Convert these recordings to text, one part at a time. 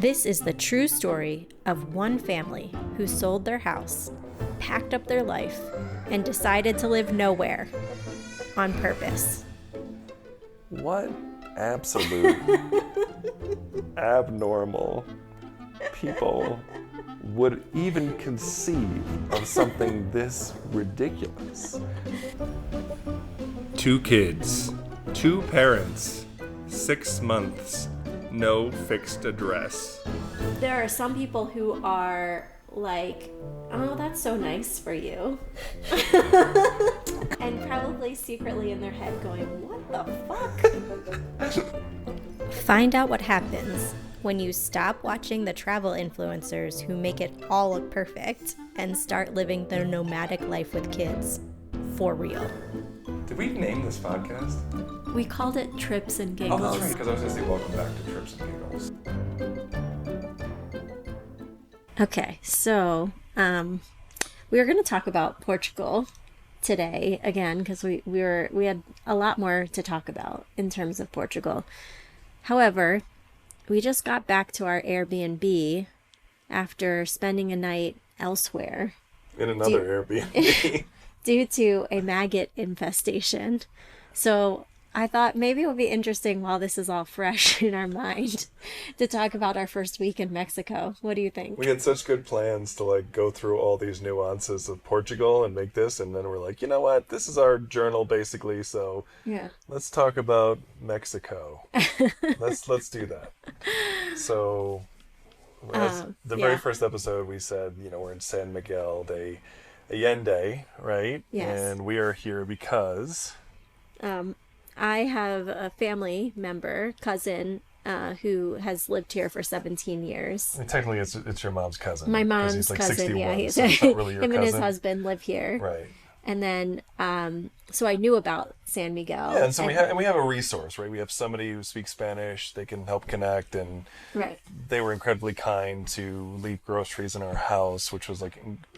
This is the true story of one family who sold their house, packed up their life, and decided to live nowhere on purpose. What absolute abnormal people would even conceive of something this ridiculous? 2 kids, 2 parents, 6 months, no fixed address. There are some people who are like, oh, that's so nice for you. And probably secretly in their head going, what the fuck? Find out what happens when you stop watching the travel influencers who make it all look perfect and start living their nomadic life with kids. For real. Did we name this podcast? We called it Trips and Giggles. Oh, that's right, because I was going to say welcome back to Trips and Giggles. Okay, so we were going to talk about Portugal today again because we had a lot more to talk about in terms of Portugal. However, we just got back to our Airbnb after spending a night elsewhere. In another Airbnb. Due to a maggot infestation. So I thought maybe it would be interesting while this is all fresh in our mind to talk about our first week in Mexico. What do you think? We had such good plans to go through all these nuances of Portugal and make this, and then we're like, you know what? This is our journal basically, so yeah. Let's talk about Mexico. let's do that. So the very first episode we said, we're in San Miguel de Allende, right? Yes. And we are here because I have a family member, cousin, who has lived here for 17 years. I mean, technically, it's your mom's cousin. My mom's he's cousin, 61, yeah. So it's not really your him cousin. and his husband live here. Right. And then, so I knew about San Miguel. Yeah, and so we have a resource, right? We have somebody who speaks Spanish. They can help connect, and right. They were incredibly kind to leave groceries in our house, which was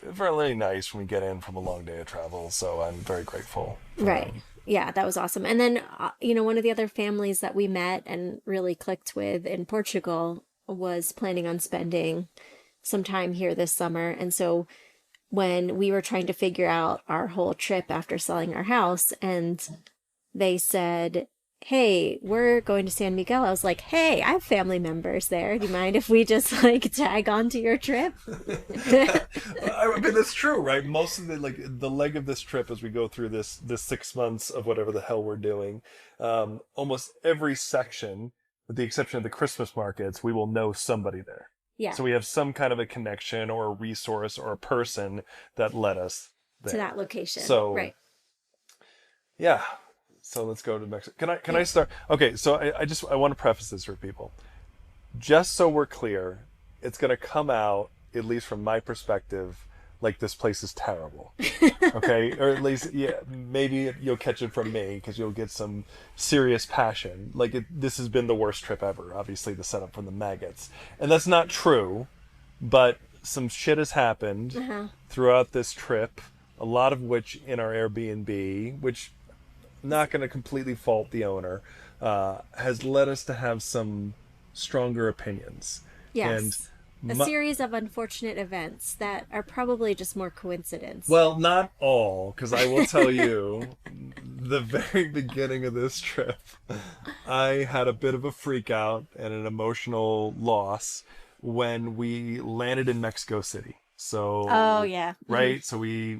really nice when we get in from a long day of travel. So I'm very grateful. Right. Yeah, that was awesome. And then, one of the other families that we met and really clicked with in Portugal was planning on spending some time here this summer. And so when we were trying to figure out our whole trip after selling our house, and they said, hey, we're going to San Miguel. I was like, hey, I have family members there. Do you mind if we just tag onto your trip? I mean, that's true, right? Most of the leg of this trip as we go through this 6 months of whatever the hell we're doing, almost every section, with the exception of the Christmas markets, we will know somebody there. Yeah. So we have some kind of a connection or a resource or a person that led us there. To that location. So, right. Yeah. So let's go to Mexico. Can I start? Okay, so I want to preface this for people. Just so we're clear, it's going to come out, at least from my perspective, like this place is terrible. Okay? Or at least, yeah, maybe you'll catch it from me because you'll get some serious passion. This has been the worst trip ever, obviously, the setup from the maggots. And that's not true, but some shit has happened throughout this trip, a lot of which in our Airbnb, which not going to completely fault the owner, has led us to have some stronger opinions. Yes. And a series of unfortunate events that are probably just more coincidence. Well, not all, because I will tell you, the very beginning of this trip, I had a bit of a freak out and an emotional loss when we landed in Mexico City. So, oh yeah, right. So we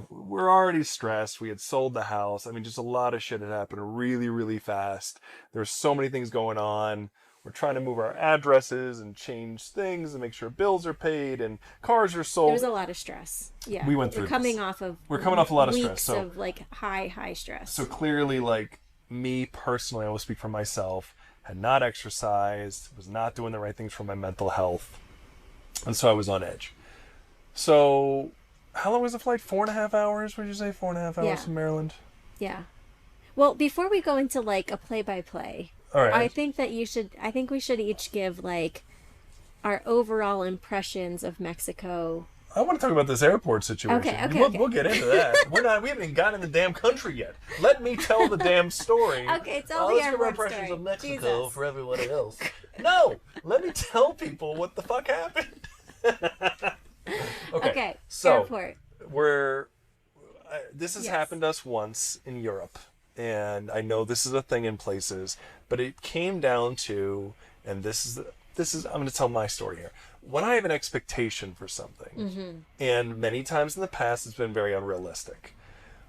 we're already stressed. We had sold the house. I mean, just a lot of shit had happened really, really fast. There's so many things going on. We're trying to move our addresses and change things and make sure bills are paid and cars are sold. There's a lot of stress. Yeah, we went through. We're coming off a lot of stress. So of high stress. So clearly, me personally, I will speak for myself. Had not exercised, was not doing the right things for my mental health, and so I was on edge. So, how long was the flight? 4.5 hours? Would you say 4.5 hours from Maryland? Yeah. Well, before we go into a play-by-play, all right. I think we should each give our overall impressions of Mexico I want to talk about this airport situation. We'll get into that. We haven't even gotten in the damn country yet. Let me tell the damn story. Okay, tell the airport story. Impressions of Mexico Jesus. for everyone else. No, let me tell people what the fuck happened. Okay, so airport. This has happened to us once in Europe, and I know this is a thing in places, but it came down to, and this is I'm going to tell my story here. When I have an expectation for something, and many times in the past it's been very unrealistic,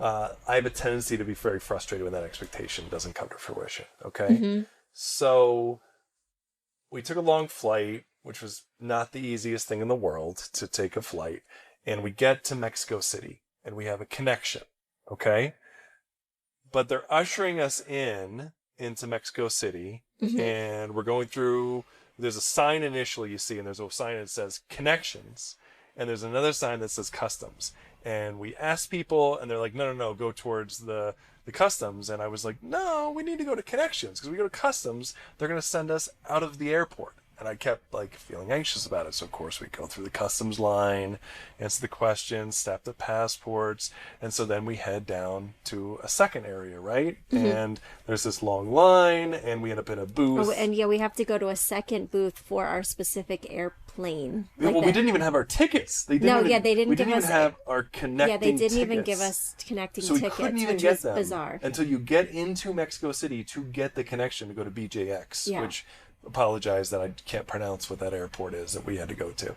I have a tendency to be very frustrated when that expectation doesn't come to fruition. Okay, so we took a long flight, which was not the easiest thing in the world to take a flight, and we get to Mexico City, and we have a connection. Okay, but they're ushering us into Mexico City, and we're going through. There's a sign initially you see, and there's a sign that says connections, and there's another sign that says customs. And we asked people, and they're like, no, go towards the customs. And I was like, no, we need to go to connections, because we go to customs, they're going to send us out of the airport. And I kept like feeling anxious about it. So of course we go through the customs line, answer the questions, stamp the passports. And so then we head down to a second area, right? And there's this long line, and we end up in a booth. Oh, and we have to go to a second booth for our specific airplane. We didn't even have our tickets. They didn't even have our connecting tickets. Yeah, they didn't even give us connecting tickets, which was bizarre. Until you get into Mexico City to get the connection to go to BJX, which... apologize that I can't pronounce what that airport is that we had to go to.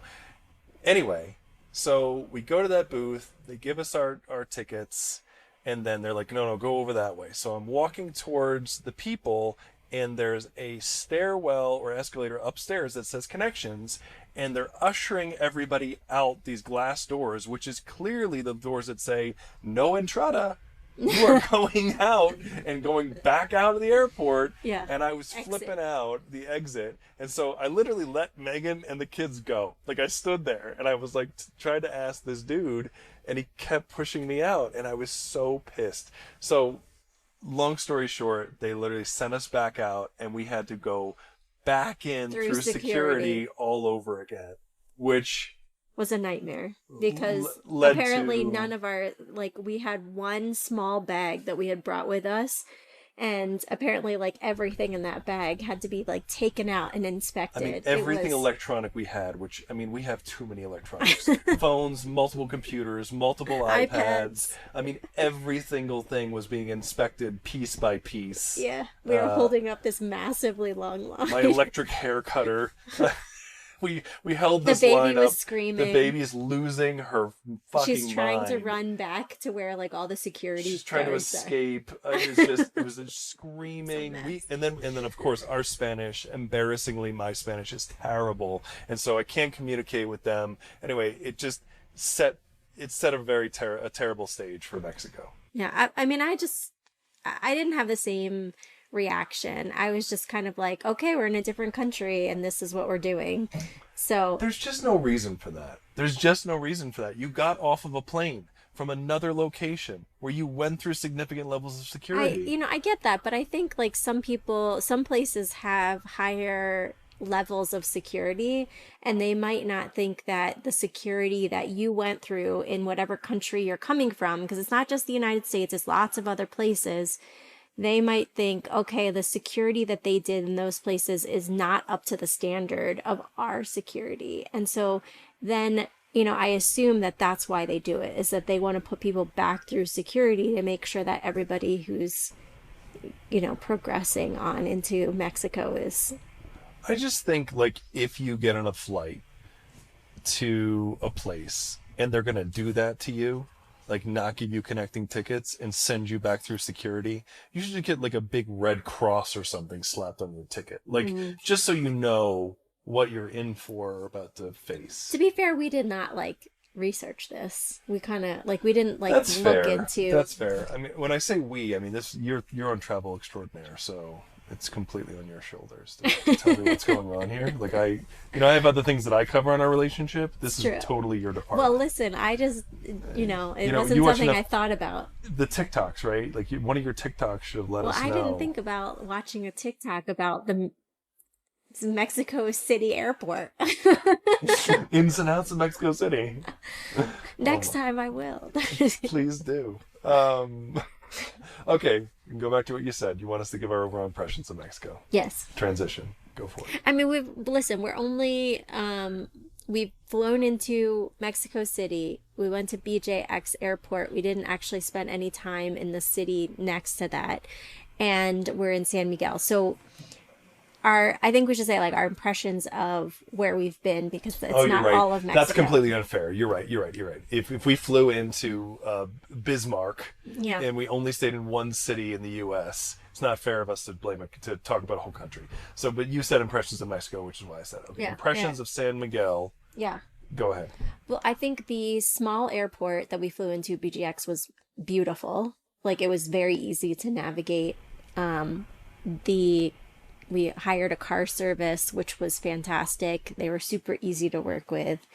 Anyway, so we go to that booth, they give us our tickets, and then they're like, no, go over that way. So I'm walking towards the people, and there's a stairwell or escalator upstairs that says connections, and they're ushering everybody out these glass doors, which is clearly the doors that say no entrada. You are going out and going back out of the airport. Yeah. And I was flipping out the exit. And so I literally let Meghan and the kids go. Like, I stood there and I was like, trying to ask this dude, and he kept pushing me out. And I was so pissed. So long story short, they literally sent us back out, and we had to go back in through security all over again, which... was a nightmare, because apparently none of our, we had one small bag that we had brought with us, and apparently everything in that bag had to be taken out and inspected. I mean, everything electronic we had, which, I mean, we have too many electronics. Phones, multiple computers, multiple iPads. I mean, every single thing was being inspected piece by piece. Yeah, we were holding up this massively long line. My electric hair cutter. We held this line up. The baby was screaming. The baby's losing her fucking She's trying mind. to run back to where all the security. She's trying to escape. It was just screaming. And then of course our Spanish. Embarrassingly, my Spanish is terrible, and so I can't communicate with them. Anyway, it just set a very terrible stage for Mexico. Yeah, I mean, I didn't have the same reaction. I was just kind of like, okay, we're in a different country and this is what we're doing. So there's just no reason for that. You got off of a plane from another location where you went through significant levels of security. I get that, but I think some places have higher levels of security, and they might not think that the security that you went through in whatever country you're coming from, because it's not just the United States, it's lots of other places. They might think, okay, the security that they did in those places is not up to the standard of our security. And so then, I assume that that's why they do it, is that they want to put people back through security to make sure that everybody who's, progressing on into Mexico is. I just think, if you get on a flight to a place and they're going to do that to you, not give you connecting tickets and send you back through security, you should get a big red cross or something slapped on your ticket. Just so you know what you're in for or about to face. To be fair, we did not research this. We kind of we didn't That's look fair. into. That's fair. I mean, when I say we, I mean this. You're on travel extraordinaire, so it's completely on your shoulders to tell me what's going on here. I have other things that I cover on our relationship. This is totally your department. Well, listen, I just, it wasn't something I thought about. The TikToks, right? One of your TikToks should have let us know. Well, I didn't think about watching a TikTok about Mexico City airport. Ins and outs of Mexico City. Next time I will. Please do. Okay, go back to what you said. You want us to give our overall impressions of Mexico. Yes. Transition. Go for it. I mean, we're only, we've flown into Mexico City. We went to BJX Airport. We didn't actually spend any time in the city next to that. And we're in San Miguel. So I think we should say like our impressions of where we've been, because it's not right. all of Mexico. That's completely unfair. You're right. If we flew into Bismarck and we only stayed in one city in the U.S., it's not fair of us to blame it, to talk about a whole country. So, but you said impressions of Mexico, which is why I said it. Okay. Impressions of San Miguel. Yeah. Go ahead. Well, I think the small airport that we flew into, BGX, was beautiful. Like, it was very easy to navigate. We hired a car service, which was fantastic. They were super easy to work with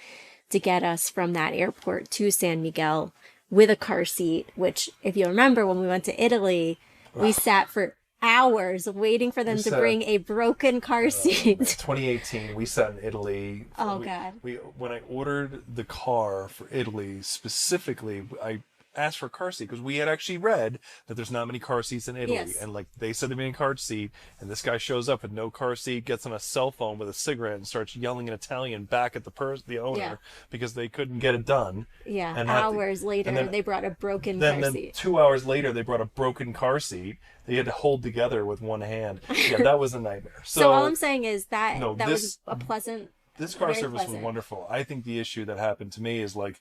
to get us from that airport to San Miguel with a car seat, which, if you remember, when we went to Italy, we sat for hours waiting for them to bring a broken car seat. 2018, we sat in Italy. God. When I ordered the car for Italy, specifically, I asked for a car seat because we had actually read that there's not many car seats in Italy. Yes. And like they said to me in car seat, and this guy shows up with no car seat, gets on a cell phone with a cigarette and starts yelling in Italian back at the owner because they couldn't get it done. Yeah. And hours later, they brought a broken car seat. 2 hours later, they brought a broken car seat. They had to hold together with one hand. Yeah, that was a nightmare. So all I'm saying is that was a pleasant. This car service was wonderful. I think the issue that happened to me is like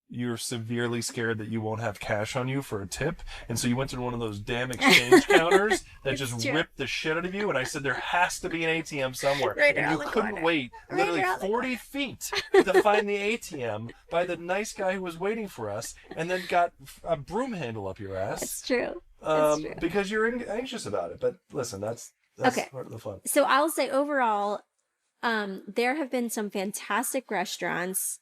you're severely scared that you won't have cash on you for a tip, and so you went to one of those damn exchange counters that just ripped the shit out of you, and I said there has to be an ATM somewhere, and you couldn't wait literally 40 feet to find the ATM by the nice guy who was waiting for us, and then got a broom handle up your ass. It's true. Because you're anxious about it. But listen, that's okay. Part of the fun. So I'll say overall, there have been some fantastic restaurants.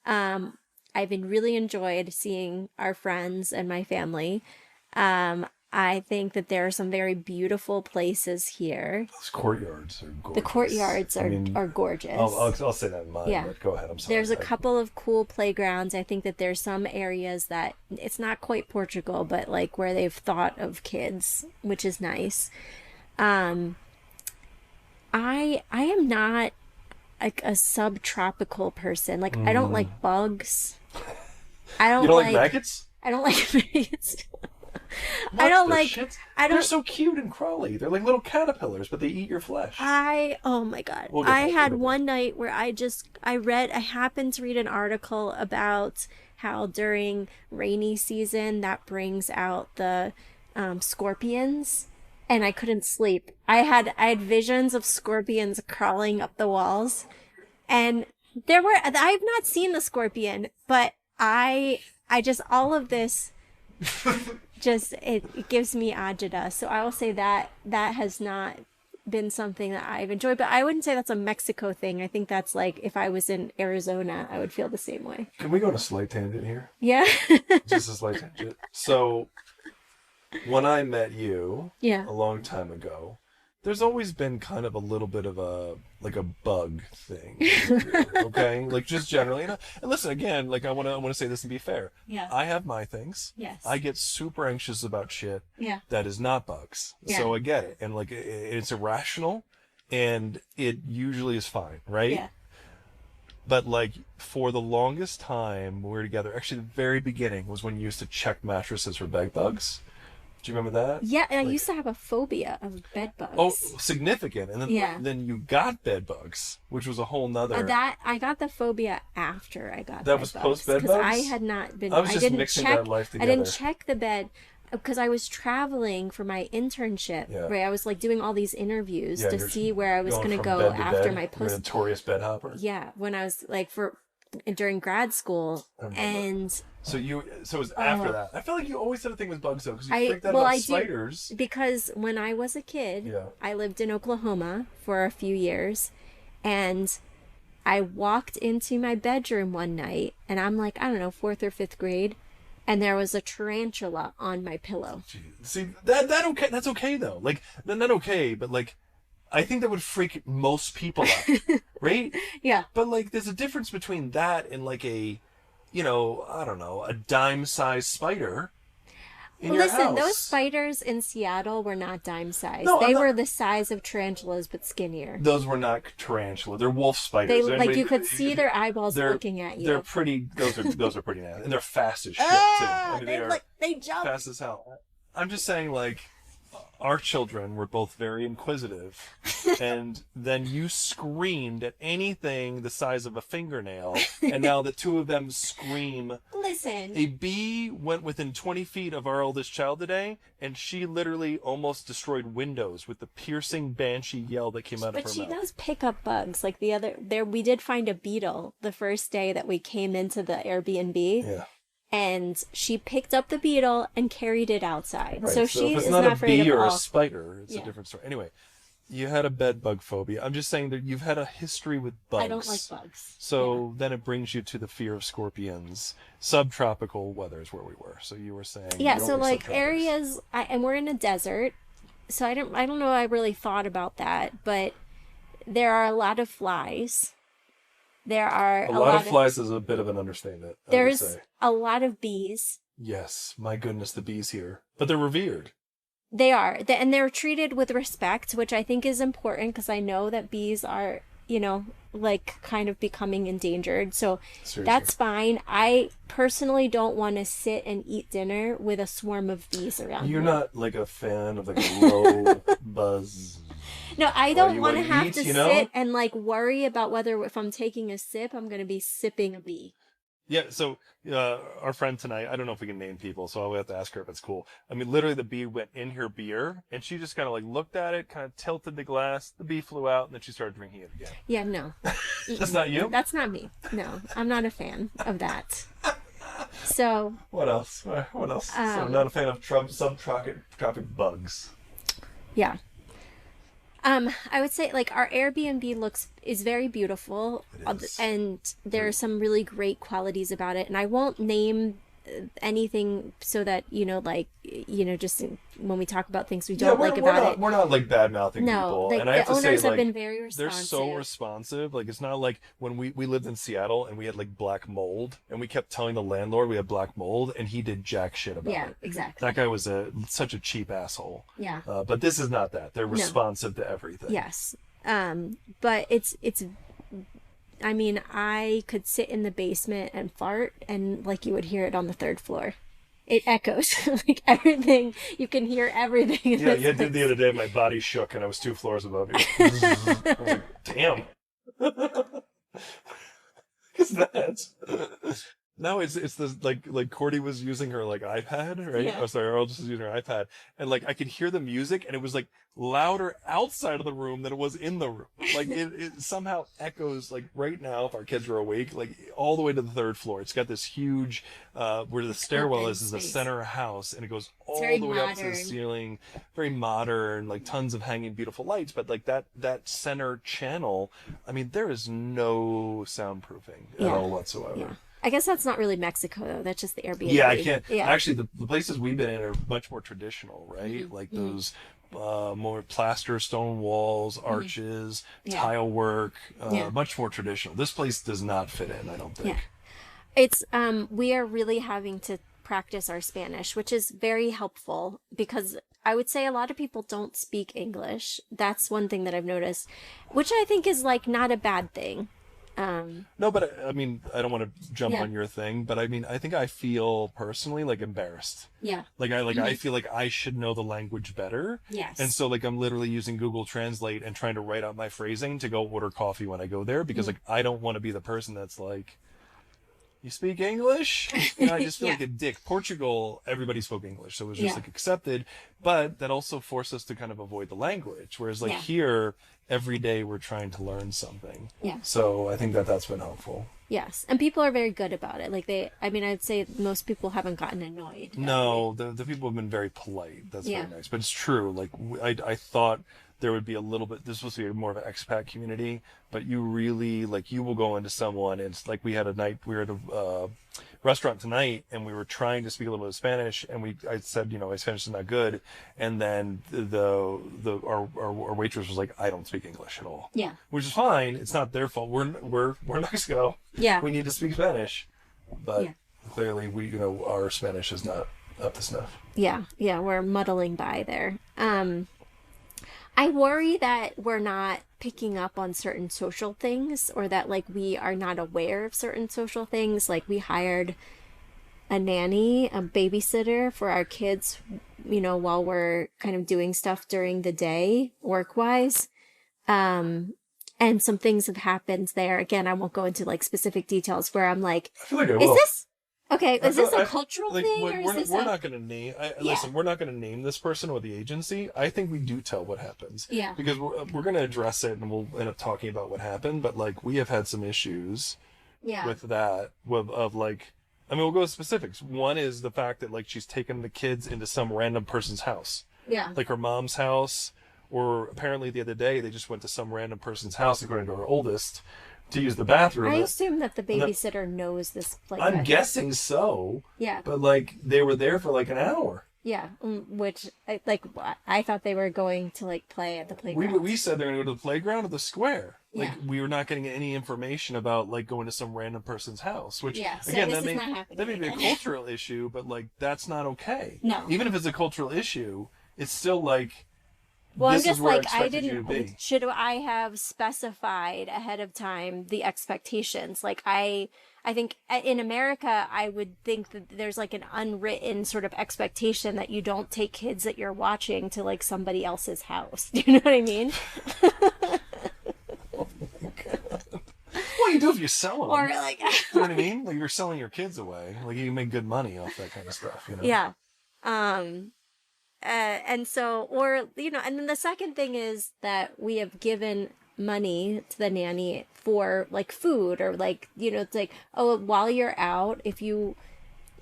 I've been really enjoyed seeing our friends and my family. I think that there are some very beautiful places here. Those courtyards are gorgeous. The courtyards are gorgeous. I'll say that in mine, but go ahead. I'm sorry. There's a couple of cool playgrounds. I think that there's some areas that it's not quite Portugal, but like where they've thought of kids, which is nice. I am not like a subtropical person. Like I don't like bugs. You don't like maggots? I don't like maggots. They're so cute and crawly. They're like little caterpillars, but they eat your flesh. Oh my God. I had one night where I happened to read an article about how during rainy season that brings out the scorpions, and I couldn't sleep. I had visions of scorpions crawling up the walls, and I've not seen the scorpion, but I just, all of this just, it gives me agita. So I will say that has not been something that I've enjoyed, but I wouldn't say that's a Mexico thing. I think that's like, if I was in Arizona, I would feel the same way. Can we go on a slight tangent here? Yeah. Just a slight tangent. So when I met you a long time ago, there's always been kind of a little bit of a bug thing, okay? Like just generally, and listen again. Like I want to say this and be fair. Yeah. I have my things. Yes. I get super anxious about shit. Yeah. That is not bugs. Yeah. So I get it, and like it's irrational, and it usually is fine, right? Yeah. But like for the longest time we were together, actually the very beginning was when you used to check mattresses for bed bugs. Do you remember that? Yeah, and I used to have a phobia of bed bugs. Oh, significant. And then you got bed bugs, which was a whole nother. I got the phobia after I got that was post bed bugs? Because I had not been. I was just mixing that life together. I didn't check the bed because I was traveling for my internship. Yeah. Right, I was like doing all these interviews to see where I was going to go after my post. You're a notorious bed hopper. Yeah, when I was like during grad school, and. So it was after that. I feel like you always had a thing with bugs though, because you freaked out about spiders. Because when I was a kid, I lived in Oklahoma for a few years, and I walked into my bedroom one night, and I'm like, I don't know, 4th or 5th grade, and there was a tarantula on my pillow. Jeez. See, that okay? That's okay though. Like, not okay, but like, I think that would freak most people out, right? Yeah. But like, there's a difference between that and like a, I don't know, a dime-sized spider in your Listen, those house. spiders in Seattle were not dime sized. No, I'm They not. were the size of tarantulas, but skinnier. Those were not tarantula. They're wolf They spiders. like you could see their eyeballs They're looking at they're you. pretty. Those are pretty nasty, and they're fast as shit too. I mean, they are they jump. fast as hell. I'm just saying, like, our children were both very inquisitive, and then you screamed at anything the size of a fingernail, and now the two of them scream. Listen. A bee went within 20 feet of our oldest child today, and she literally almost destroyed windows with the piercing banshee yell that came out of But her she mouth. does pick up bugs. Like the other there we did find a beetle the first day that we came into the Airbnb. Yeah. And she picked up the beetle and carried it outside. Right. So if she it's is not not a afraid bee of or a all. spider, it's Yeah. a different story. Anyway, you had a bed bug phobia. I'm just saying that you've had a history with bugs. I don't like bugs. So then it brings you to the fear of scorpions. Subtropical weather is where we were. So you were saying Yeah, you don't so like subtropics. areas and we're in a desert. So I don't know I really thought about that, but there are a lot of flies. There are A lot of flies is a bit of an understatement. I would There's say. a lot of bees. Yes, my goodness, the bees here, but they're revered. They are, and they're treated with respect, which I think is important because I know that bees are, like kind of becoming endangered. So Seriously. that's fine. I personally don't want to sit and eat dinner with a swarm of bees around You're me. not like a fan of like a low buzz. No, I While don't you- want to while you have eat, to you know? sit and like worry about whether if I'm taking a sip, I'm going to be sipping a bee. Yeah, so our friend tonight, I don't know if we can name people, so I'll have to ask her if it's cool. I mean, literally the bee went in her beer, and she just kind of like looked at it, kind of tilted the glass, the bee flew out, and then she started drinking it again. Yeah, no. That's not you? That's not me. No, I'm not a fan of that. So, What else? What else? So I'm not a fan of subtropic bugs. yeah. I would say like our Airbnb is very beautiful, It is. and there are some really great qualities about it. And I won't name anything so that just when we talk about things we don't like about it. We're not like bad mouthing No, people. like And I have the to say, owners have like, been very they're responsive. so responsive. Like, it's not like when we lived in Seattle and we had like black mold, and we kept telling the landlord we had black mold, and he did jack shit about Yeah, it. exactly. That guy was such a cheap asshole. Yeah. But this is not that. They're responsive to everything. Yes. But it's I mean, I could sit in the basement and fart and like you would hear it on the third floor. It echoes like everything. You can hear everything. In Yeah, this you did place. the other day. My body shook, and I was 2 floors above you. I was like, damn. What's that? No, it's the like Cordy was using her like iPad, right? Yeah. Oh, sorry, Earl just was using her iPad, and like I could hear the music, and it was like louder outside of the room than it was in the room. Like it somehow echoes like right now if our kids are awake, like all the way to the third floor. It's got this huge where the stairwell Open is a space. center house, and it goes all very the way up to the modern. ceiling. Very modern, like tons of hanging beautiful lights, but like that center channel, I mean, there is no soundproofing at Yeah. all whatsoever. Yeah. I guess that's not really Mexico though. That's just the Airbnb. Yeah, I can't. Yeah. Actually, the places we've been in are much more traditional, right? Mm-hmm. Like those more plaster stone walls, arches, Yeah. tile work, Yeah. much more traditional. This place does not fit in, I don't think. Yeah. It's we are really having to practice our Spanish, which is very helpful because I would say a lot of people don't speak English. That's one thing that I've noticed, which I think is like not a bad thing. No, but I mean, I don't want to jump Yeah. on your thing, but I mean, I think I feel personally like embarrassed. Yeah. Like I feel like I should know the language better. Yes. And so like I'm literally using Google Translate and trying to write out my phrasing to go order coffee when I go there because like I don't want to be the person that's like, you speak English? You know, I just feel Yeah. like a dick. Portugal, everybody spoke English, so it was just Yeah. like accepted, but that also forced us to kind of avoid the language. Whereas like Yeah. here, every day we're trying to learn something. Yeah. So I think that's been helpful. Yes. And people are very good about it. Like I'd say most people haven't gotten annoyed. No, the people have been very polite. That's Yeah. very nice. But it's true. Like I thought there would be a little bit, this was supposed to be more of an expat community, but you really, like, you will go into someone, and it's like we had a night, we were at a restaurant tonight, and we were trying to speak a little bit of Spanish, and I said, you know, my Spanish is not good, and then our waitress was like, I don't speak English at all. Yeah. Which is fine, it's not their fault, we're Mexico. Yeah. We need to speak Spanish, but clearly our Spanish is not up to snuff. Yeah, we're muddling by there. I worry that we're not picking up on certain social things, or that like we are not aware of certain social things. Like we hired a nanny, a babysitter for our kids, you know, while we're kind of doing stuff during the day, work-wise. And some things have happened there. Again, I won't go into like specific details where I'm like, I feel like I is will. this okay? Is this a cultural thing, or is this we're not going to name. Listen, we're not going to name this person or the agency. I think we do tell what happens. Yeah. Because we're going to address it, and we'll end up talking about what happened. But like, we have had some issues. Yeah. With that, of like, I mean, we'll go with specifics. One is the fact that like she's taken the kids into some random person's house. Yeah. Like her mom's house, or apparently the other day they just went to some random person's house, according to our oldest, to use the bathroom. I assume that the babysitter knows this. Like, I'm guessing so. Yeah. But like they were there for like an hour. Yeah, which I thought they were going to like play at the playground. We said they're going to go to the playground or the square. Like Yeah. we were not getting any information about like going to some random person's house. Which so again, this that is may not happening that may be a again. cultural issue, but like that's not okay. No. Even if it's a cultural issue, it's still like. Well, this I'm just is where like, I expected you to be. should I have specified ahead of time the expectations? Like, I think in America, I would think that there's like an unwritten sort of expectation that you don't take kids that you're watching to like somebody else's house. Do you know what I mean? Oh my God. Well, you do if you sell them. Or like, You know what I mean? Like you're selling your kids away. Like you make good money off that kind of stuff. You know? yeah. And so, or, you know, and then the second thing is that we have given money to the nanny for like food, or like, you know, it's like, oh, while you're out, if you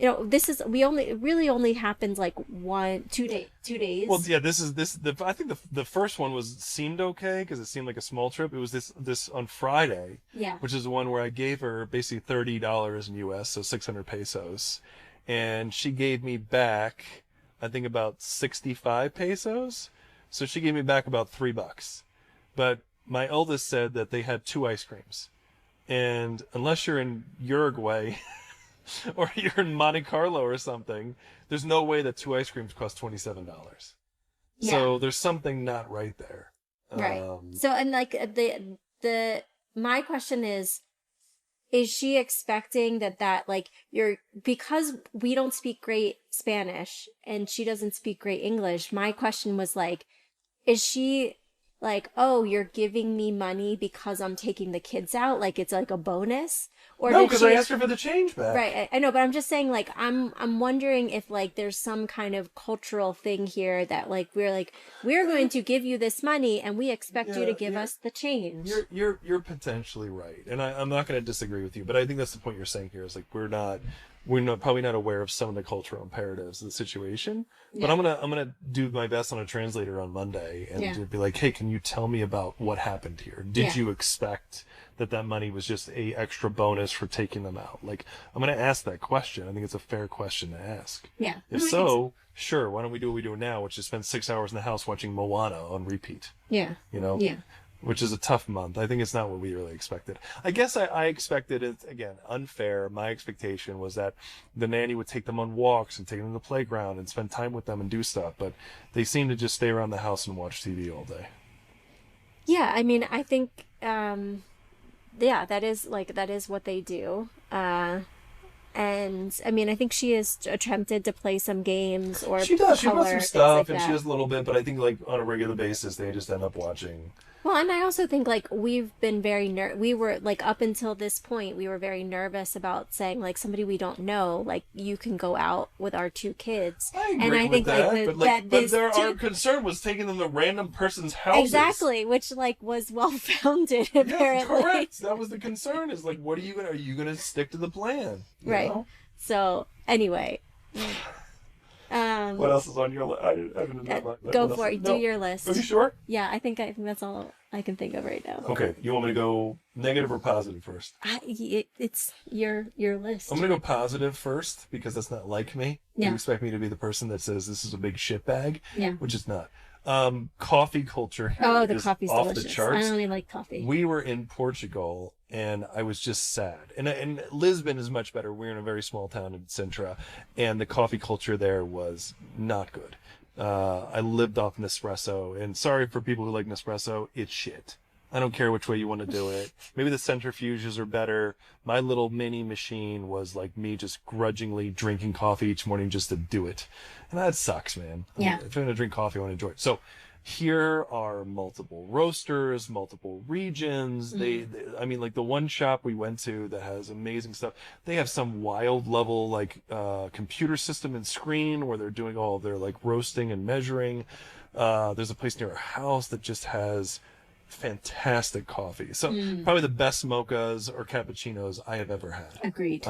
know, it really only happens like 2 days. Well, yeah, I think the first one seemed okay because it seemed like a small trip. It was this on Friday, Yeah. which is the one where I gave her basically $30 in US, so 600 pesos, and she gave me back, I think about 65 pesos. So she gave me back about $3. But my eldest said that they had 2 ice creams. And unless you're in Uruguay or you're in Monte Carlo or something, there's no way that 2 ice creams cost $27. Yeah. So there's something not right there. Right. So, and like my question is she expecting that like because we don't speak great Spanish and she doesn't speak great English, my question was like, is she like, oh, you're giving me money because I'm taking the kids out, like it's like a bonus? Or no, because I asked her for the change back. Right, I know, but I'm just saying, like, I'm wondering if like there's some kind of cultural thing here that like we're going to give you this money and we expect you to give us the change. You're potentially right, and I'm not going to disagree with you, but I think that's the point you're saying here is like we're probably not aware of some of the cultural imperatives of the situation. But I'm gonna do my best on a translator on Monday and to be like, hey, can you tell me about what happened here? Did you expect that money was just a extra bonus for taking them out? Like, I'm gonna ask that question. I think it's a fair question to ask. Yeah. If so, sure. Why don't we do what we do now, which is spend 6 hours in the house watching Moana on repeat? Yeah. You know. Yeah. Which is a tough month. I think it's not what we really expected. I guess I expected it, again, unfair. My expectation was that the nanny would take them on walks and take them to the playground and spend time with them and do stuff. But they seem to just stay around the house and watch TV all day. Yeah, I mean, I think, that is what they do. And I mean, I think she has attempted to play some games or She does. She does some things stuff like and that. she does a little bit. But I think like on a regular basis, they just end up watching. Well, and I also think like we've been very we were like up until this point we were very nervous about saying like somebody we don't know, like you can go out with our 2 kids. I agree and I with think that, like but our concern was taking them to random person's houses. exactly, which like was well founded Yeah, apparently. correct. That was the concern. Is like, what are you gonna stick to the plan? You Right. know? So anyway, What else is on your list? I didn't know that. Go What for else? it. Do No. your list. Are you sure? Yeah, I think that's all I can think of right now. Okay, you want me to go negative or positive first? It's your list. I'm gonna go positive first because that's not like me. Yeah. You expect me to be the person that says this is a big shit bag, Yeah. which is not. Coffee culture here Oh, the is coffee's off delicious. the charts. I only like coffee. We were in Portugal and I was just sad. And Lisbon is much better. We're in a very small town in Sintra, and the coffee culture there was not good. I lived off Nespresso, and sorry for people who like Nespresso, it's shit. I don't care which way you want to do it. Maybe the centrifuges are better. My little mini machine was like me just grudgingly drinking coffee each morning just to do it. And that sucks, man. Yeah. If I'm going to drink coffee, I want to enjoy it. So here are multiple roasters, multiple regions. They, I mean, like the one shop we went to that has amazing stuff. They have some wild level, like, computer system and screen where they're doing all of their like roasting and measuring. There's a place near our house that just has fantastic coffee. So probably the best mochas or cappuccinos I have ever had. Agreed.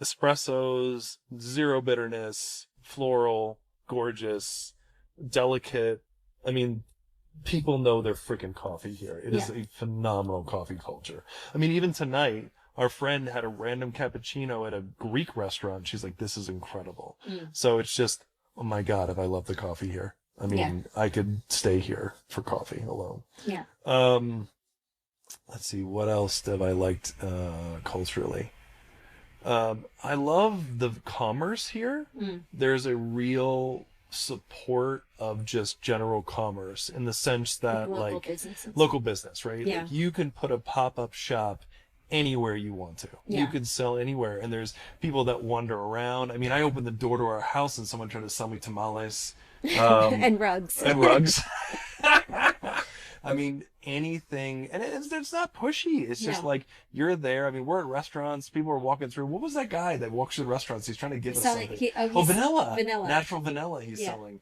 Espressos, zero bitterness, floral, gorgeous, delicate. I mean, people know their freaking coffee here. It is a phenomenal coffee culture. I mean, even tonight, our friend had a random cappuccino at a Greek restaurant. She's like, this is incredible. So it's just, oh my God, if I love the coffee here. I mean, I could stay here for coffee alone. Yeah. Let's see, what else have I liked culturally? I love the commerce here. There's a real support of just general commerce in the sense that local business, right? Yeah. Like you can put a pop-up shop anywhere you want to. Yeah. You can sell anywhere, and there's people that wander around. I mean, I opened the door to our house and someone tried to sell me tamales. And rugs. And rugs. I mean, anything, and it's not pushy. It's just like you're there. I mean, we're at restaurants. People are walking through. What was that guy that walks through the restaurants? He's trying to give us something. Vanilla. Natural vanilla. He's selling.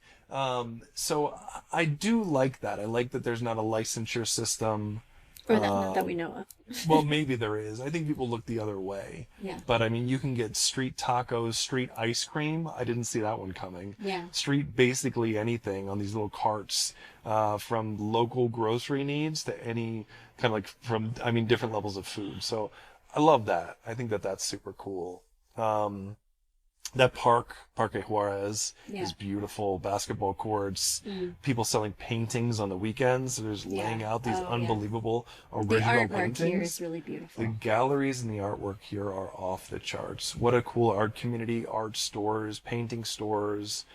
So I do like that. I like that there's not a licensure system. Or not that we know of. Well, maybe there is. I think people look the other way. Yeah. But I mean, you can get street tacos, street ice cream. I didn't see that one coming. Yeah. Street basically anything on these little carts, from local grocery needs to any kind of like different levels of food. So I love that. I think that that's super cool. That Parque Juarez is beautiful. Basketball courts, people selling paintings on the weekends. So there's laying out these unbelievable original the artwork paintings. here is really beautiful. The galleries and the artwork here are off the charts. What a cool art community, art stores, painting stores.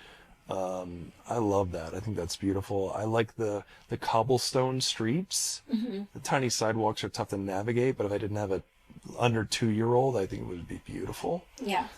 I love that. I think that's beautiful. I like the cobblestone streets. The tiny sidewalks are tough to navigate, but if I didn't have a under 2-year-old, I think it would be beautiful. Yeah.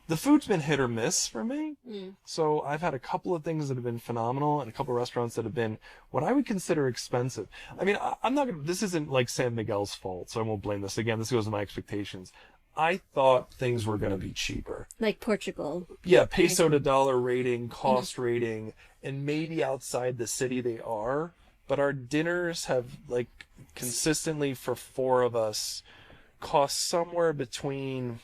The food's been hit or miss for me. So I've had a couple of things that have been phenomenal and a couple of restaurants that have been what I would consider expensive. I mean, I'm not gonna, this isn't like San Miguel's fault, so I won't blame this. Again, this goes to my expectations. I thought things were going to be cheaper. Like Portugal. Yeah, peso to dollar rating, cost rating, and maybe outside the city they are. But our dinners have, like, consistently for 4 of us cost somewhere between,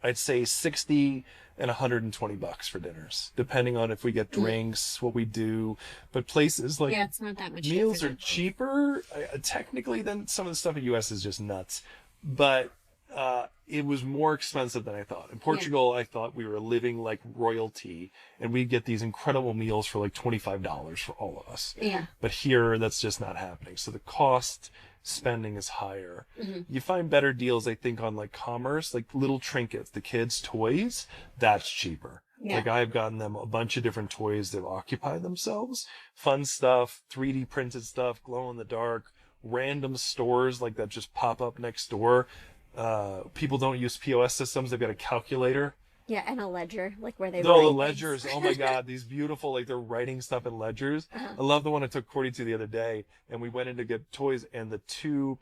I'd say, 60 and $120 for dinners, depending on if we get drinks, what we do. But places like it's not that much meals are different. cheaper technically than some of the stuff in the U.S. is just nuts. But it was more expensive than I thought. In Portugal, I thought we were living like royalty, and we'd get these incredible meals for like $25 for all of us. Yeah. But here, that's just not happening. So the cost spending is higher. You find better deals, I think, on like commerce, like little trinkets, the kids' toys. That's cheaper. Yeah. Like I've gotten them a bunch of different toys that occupy themselves. Fun stuff, 3D printed stuff, glow in the dark, random stores like that just pop up next door. People don't use POS systems. They've got a calculator. Yeah, and a ledger, like where they No, the write ledgers. things. Oh my God, these beautiful, like they're writing stuff in ledgers. I love the one I took Cordy to the other day, and we went in to get toys, and the 2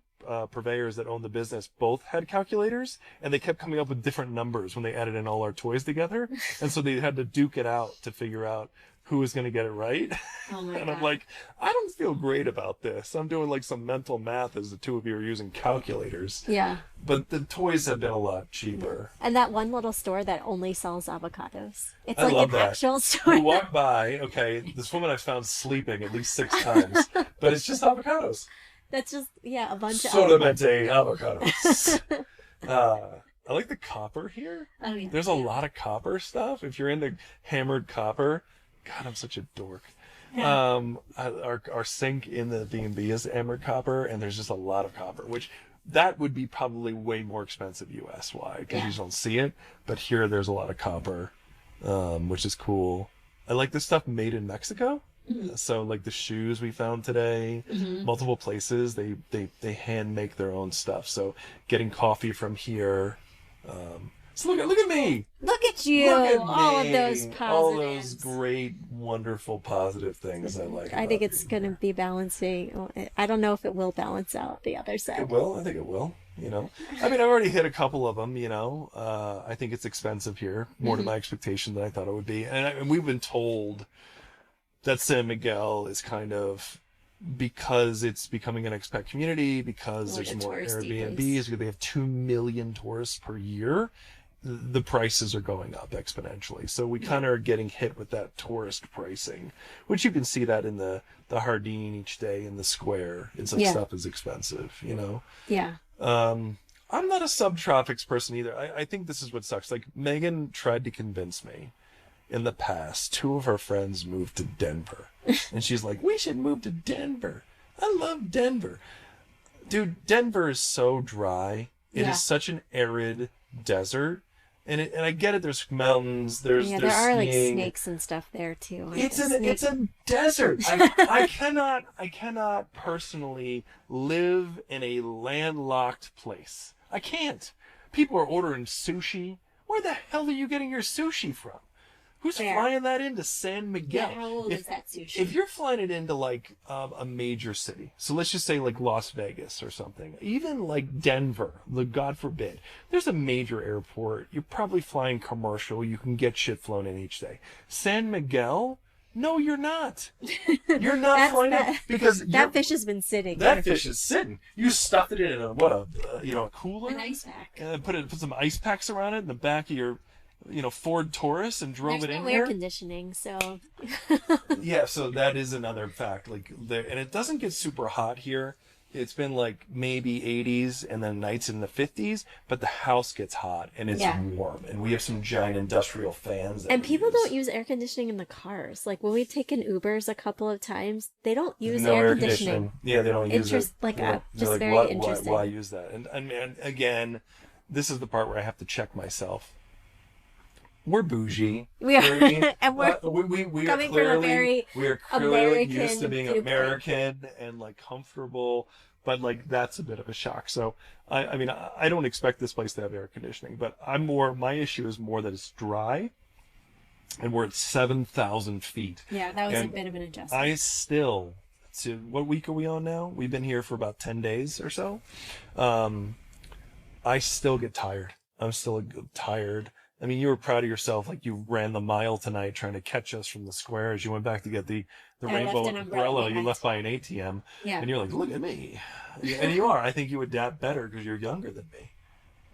purveyors that owned the business both had calculators, and they kept coming up with different numbers when they added in all our toys together. And so they had to duke it out to figure out who was going to get it right. Oh my And God. I'm like, I don't feel great about this. I'm doing like some mental math as the two of you are using calculators. Yeah. But the toys have been a lot cheaper. And that one little store that only sells avocados. It's I like love an that. actual store. You walk by, okay, this woman I found sleeping at least 6 times, but it's just avocados. That's just, yeah, a bunch of Solamente avocados. I like the copper here. Oh, yeah. There's a lot of copper stuff. If you're into hammered copper, God, I'm such a dork. Our sink in the B&B is hammered copper, and there's just a lot of copper, which that would be probably way more expensive US wide because you just don't see it. But here, there's a lot of copper, which is cool. I like this stuff made in Mexico. So like the shoes we found today, multiple places they hand make their own stuff. So getting coffee from here. So look at me. Look at you. Look at all of me. those positives. All those great, wonderful, positive things I like. I think it's going to be balancing. I don't know if it will balance out the other It side. will. I think it will. I mean, I've already hit a couple of them. I think it's expensive here, more to my expectation than I thought it would be. And we've been told that San Miguel is kind of, because it's becoming an expat community, because Like there's a more touristy Airbnbs, place. because they have 2 million tourists per year, the prices are going up exponentially. So we kind of are getting hit with that tourist pricing, which you can see that in the Jardín each day in the square. It's like stuff is expensive, Yeah. I'm not a subtropics person either. I think this is what sucks. Like Meghan tried to convince me in the past. 2 of her friends moved to Denver. And she's like, we should move to Denver. I love Denver. Dude, Denver is so dry. It is such an arid desert. And I get it. There's mountains. There's There are like skiing. snakes and stuff there too. It's a desert. I cannot personally live in a landlocked place. I can't. People are ordering sushi. Where the hell are you getting your sushi from? Who's flying that into San Miguel? Yeah, how old is that sushi? If you're flying it into like a major city, so let's just say like Las Vegas or something, even like Denver, God forbid, there's a major airport. You're probably flying commercial. You can get shit flown in each day. San Miguel? No, you're not. You're not flying it because that fish has been sitting. That fish is sitting. You stuffed it in a cooler, An ice pack. and put some ice packs around it in the back of your Ford Taurus and drove There's it in no here. air conditioning, so Yeah, so that is another fact. Like there, and it doesn't get super hot here. It's been like maybe 80s and then nights in the 50s, but the house gets hot and it's warm. And we have some giant industrial fans. And people don't use air conditioning in the cars. Like when we've taken Ubers a couple of times, they don't use air conditioning. Yeah, they don't use it. Just very interesting. Why use that? And again, this is the part where I have to check myself. We're bougie. We are, You know what I mean? and we're we are coming from a clearly, very we are clearly American used to being viewpoint. American and like comfortable, but like that's a bit of a shock. So I mean I don't expect this place to have air conditioning, but my issue is more that it's dry, and we're at 7,000 feet. Yeah, that was And a bit of an adjustment. What week are we on now? We've been here for about 10 days or so. I still get tired. I'm still tired. I mean, you were proud of yourself, like you ran the mile tonight trying to catch us from the square as you went back to get the rainbow left an umbrella you left by an ATM. Yeah. And you're like, look at me. And you are. I think you adapt better because you're younger than me.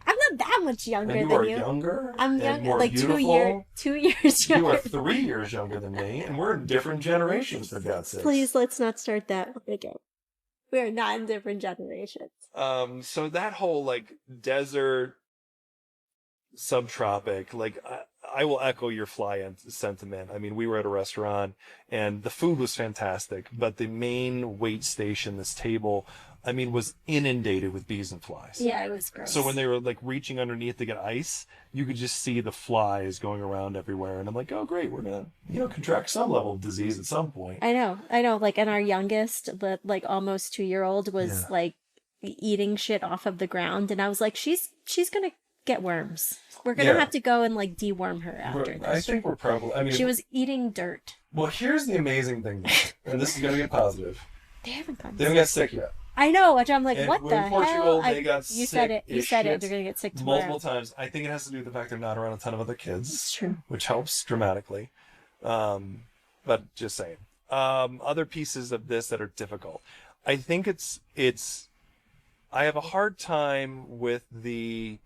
I'm not that much younger And than you are you. younger. I'm and younger, more like beautiful. 2 years You younger. are 3 years younger than me, and we're in different generations, for God's sakes. Please, let's not start that again. We are not in different generations. So that whole like desert, subtropic, like I will echo your sentiment. I mean, we were at a restaurant and the food was fantastic, but the main wait station, this table, I mean, was inundated with bees and flies. Yeah, it was gross. So when they were like reaching underneath to get ice, you could just see the flies going around everywhere. And I'm like, oh great, we're gonna, contract some level of disease at some point. I know. Like, and our youngest, the like almost 2-year-old was like eating shit off of the ground, and I was like, she's gonna get worms. We're gonna have to go and like deworm her after this. I think we're probably. I mean, She was eating dirt. Well, here's the amazing thing, and this is gonna get positive. They haven't gotten They haven't got sick yet. I know, which I'm like, And what the in Portugal, hell? they got You sick said it. You as said it. shit They're gonna get sick tomorrow. multiple times. I think it has to do with the fact they're not around a ton of other kids. It's true. Which helps dramatically. But but just saying. Other pieces of this that are difficult. I think I have a hard time with the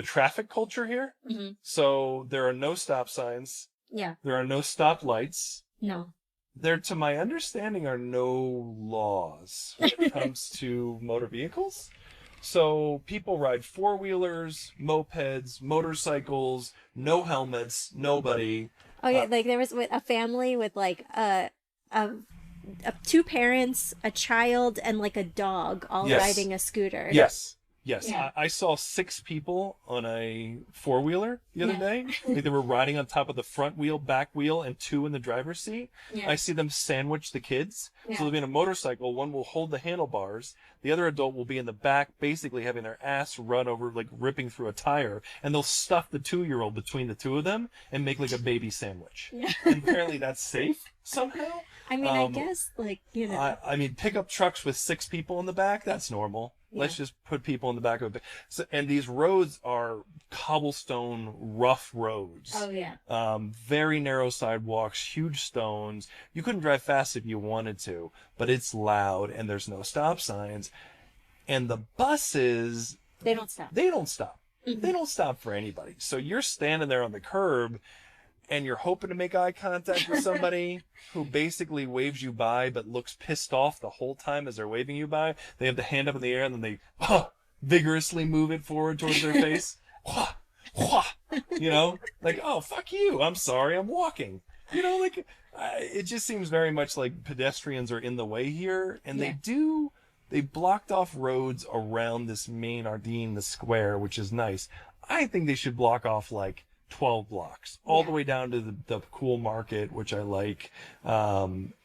traffic culture here. Mm-hmm. So there are no stop signs. Yeah. There are no stop lights. No. There, to my understanding, are no laws when it comes to motor vehicles. So people ride four-wheelers, mopeds, motorcycles, no helmets, nobody. Oh yeah, like there was a family with like two parents, a child, and like a dog, all Yes. riding a scooter. Yes. Yes, Yeah. I saw 6 people on a four-wheeler the other Yeah. day. Like they were riding on top of the front wheel, back wheel, and 2 in the driver's seat. Yeah. I see them sandwich the kids. Yeah. So they'll be in a motorcycle. One will hold the handlebars. The other adult will be in the back, basically having their ass run over, like ripping through a tire. And they'll stuff the 2-year-old between the 2 of them and make like a baby sandwich. Yeah. And apparently that's safe somehow. I mean, I guess like I mean, pickup trucks with 6 people in the back, that's normal. Let's just put people in the back of it. So, and these roads are cobblestone, rough roads. Oh yeah. Very narrow sidewalks, huge stones. You couldn't drive fast if you wanted to, but it's loud and there's no stop signs. And the buses, They don't stop. they don't stop. Mhm. They don't stop for anybody. So you're standing there on the curb and you're hoping to make eye contact with somebody who basically waves you by but looks pissed off the whole time as they're waving you by. They have the hand up in the air and then they vigorously move it forward towards their face. You know, like, oh, fuck you. I'm sorry. I'm walking. You know, like, it just seems very much like pedestrians are in the way here. And they blocked off roads around this main Ardenne, the square, which is nice. I think they should block off like 12 blocks all the way down to the cool market, which I like,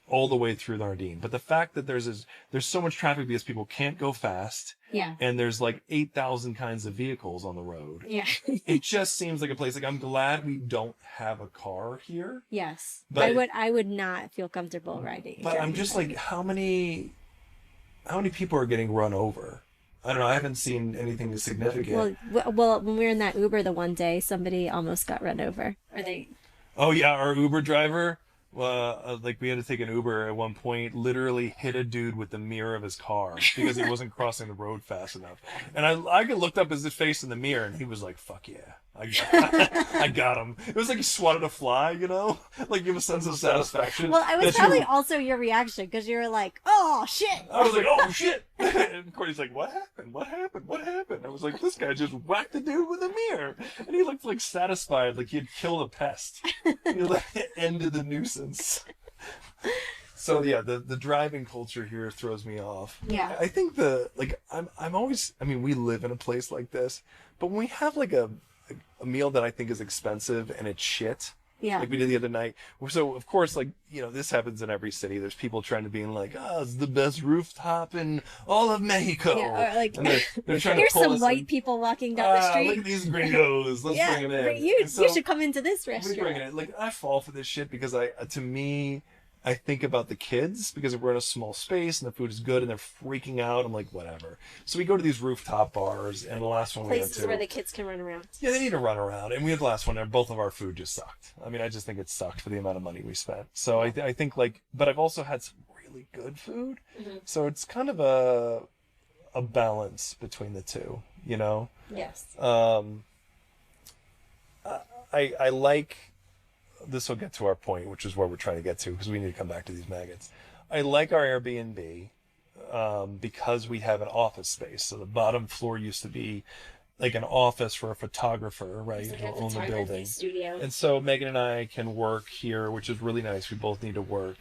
all the way through the Ardenne. But the fact that there's so much traffic because people can't go fast, Yeah. and there's like 8,000 kinds of vehicles on the road. Yeah. It just seems like a place, like, I'm glad we don't have a car here. Yes. But- I would not feel comfortable riding. But I'm just like, how many people are getting run over? I don't know. I haven't seen anything significant. Well, when we were in that Uber the one day, somebody almost got run over. Or they. Oh yeah, our Uber driver. Like we had to take an Uber at one point. Literally hit a dude with the mirror of his car because he wasn't crossing the road fast enough. And I looked up at his face in the mirror, and he was like, "Fuck yeah, I got him." It was like he swatted a fly, you know, like give a sense of satisfaction. Well, it was that probably you- also your reaction because you were like, "Oh shit!" I was like, "Oh shit!" And Courtney's like, "What happened? What happened? What happened?" I was like, "This guy just whacked the dude with a mirror," and he looked like satisfied, like he had killed a pest. He like ended the nuisance. So yeah, the driving culture here throws me off. Yeah. I think I'm always. I mean, we live in a place like this, but when we have like a meal that I think is expensive and it's shit. Yeah. Like we did the other night. So, of course, like, you know, this happens in every city. There's people trying to be like, oh, it's the best rooftop in all of Mexico. Yeah, or like, and they're trying here's to pull some us white in. people walking down the street. Look at these gringos. Let's yeah, bring them in. you And so should come into this we bring restaurant. it in. Like, I fall for this shit because to me, I think about the kids because we're in a small space and the food is good and they're freaking out. I'm like, whatever. So we go to these rooftop bars, and the last one we went Places to, where the kids can run around. yeah, they need to run around. And we had the last one there. Both of our food just sucked. I mean, I just think it sucked for the amount of money we spent. So I think like, but I've also had some really good food. Mhm. So it's kind of a balance between the two, you know? Yes. I like, this will get to our point, which is where we're trying to get to, because we need to come back to these maggots. I like our Airbnb because we have an office space. So the bottom floor used to be like an office for a photographer, right? It's like Who a owned the photography building. studio. And so Megan and I can work here, which is really nice. We both need to work.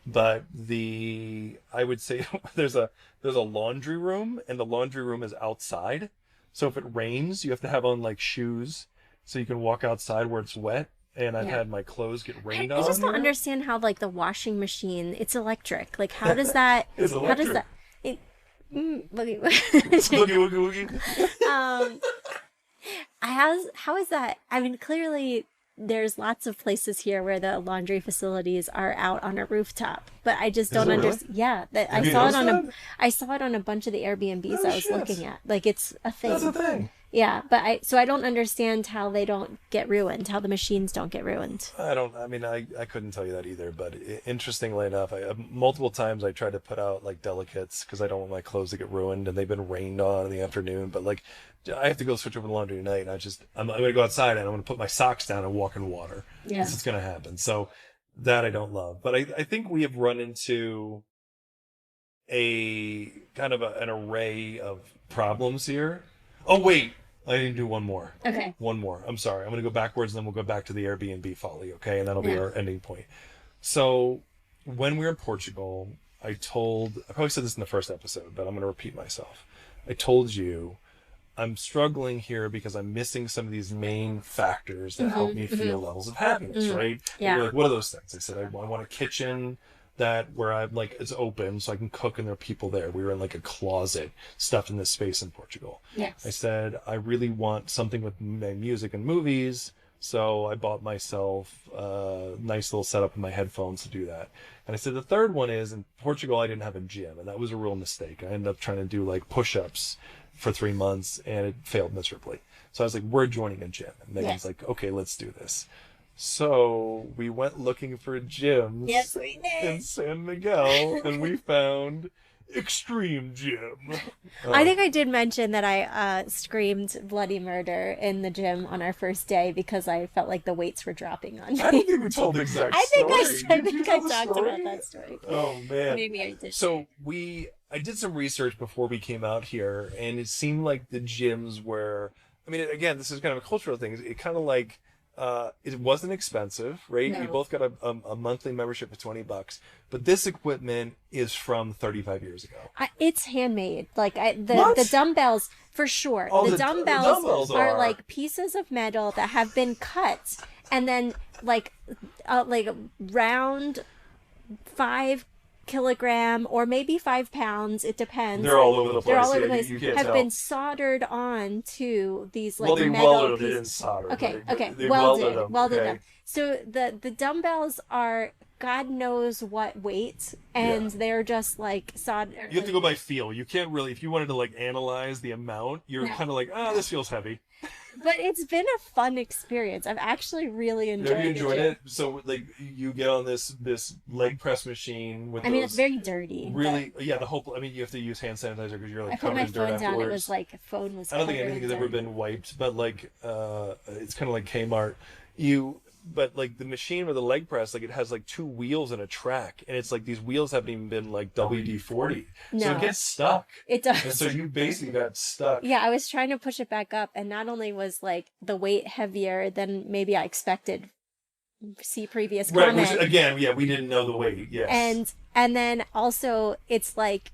But I would say there's a laundry room, and the laundry room is outside. So if it rains, you have to have on like shoes so you can walk outside where it's wet. And I've Yeah. had my clothes get rained I on. just don't here. understand how like the washing machine, it's electric. Like how does that It's how does electric. that boogie. Boogie, woogie, woogie. How is that? I mean, clearly there's lots of places here where the laundry facilities are out on a rooftop, but I just don't it really? understand. Yeah, that Have I you saw it noticed on that? I saw it on a bunch of the Airbnbs Oh, I was shit. looking at. Like it's a thing. That's the thing. Yeah, but I don't understand how they don't get ruined, how the machines don't get ruined. I mean, I couldn't tell you that either, but interestingly enough, multiple times I tried to put out like delicates because I don't want my clothes to get ruined, and they've been rained on in the afternoon, but like I have to go switch over the laundry tonight, and I'm going to go outside and I'm going to put my socks down and walk in water. Yeah. This is going to happen. So that I don't love, but I think we have run into a kind of an array of problems here. Oh, wait. I need to do one more. Okay. One more. I'm sorry. I'm going to go backwards and then we'll go back to the Airbnb folly, okay? And that'll be our ending point. So when we were in Portugal, I probably said this in the first episode, but I'm going to repeat myself. I told you I'm struggling here because I'm missing some of these main factors that help me feel levels of happiness, right? Yeah. You're like, what are those things? I said, I want a kitchen where I'm like, it's open so I can cook and there are people there. We were in like a closet stuffed in this space in Portugal. Yes. I said, I really want something with music and movies. So I bought myself a nice little setup with my headphones to do that. And I said, the third one is in Portugal, I didn't have a gym. And that was a real mistake. I ended up trying to do like push-ups for 3 months and it failed miserably. So I was like, we're joining a gym. And Megan's like, okay, let's do this. So we went looking for gyms in San Miguel, and we found Extreme Gym. I think I did mention that I screamed bloody murder in the gym on our first day because I felt like the weights were dropping on me. I don't think we told the exact I think story. I talked about that story. Oh, man. Maybe I did. So I did some research before we came out here, and it seemed like the gyms were, I mean, again, this is kind of a cultural thing. It kind of like, it wasn't expensive, right? No. We both got a monthly membership for $20, but this equipment is from 35 years ago. It's handmade. Like the dumbbells, for sure. Oh, the the dumbbells are are like pieces of metal that have been cut and then like round 5 kilogram or maybe 5 pounds. It depends. They're all over the place. They're all over the Yeah, place. you can't Have tell. been soldered on to these like Well, they metal welded them, they pieces. didn't solder. Okay. They Welded okay? them. So the dumbbells are God knows what weight, and they're just like soldered. You have to go by feel. You can't really, if you wanted to like analyze the amount, you're kind of like, this feels heavy. But it's been a fun experience. I've actually really enjoyed it. Have you enjoyed it? So like you get on this leg press machine with it's very dirty. Really, the whole. I mean, you have to use hand sanitizer because you're like I put covered my in dirt phone down. It afterwards. was like phone was. I don't think covered anything in has ever dirt. been wiped, but like it's kind of like Kmart. But like the machine with the leg press, like it has like 2 wheels and a track, and it's like these wheels haven't even been like WD-40, so No. it gets stuck. It does. And so you basically got stuck. Yeah, I was trying to push it back up, and not only was like the weight heavier than maybe I expected. See previous Right. comment. Which, again, we didn't know the weight. Yes. And then also it's like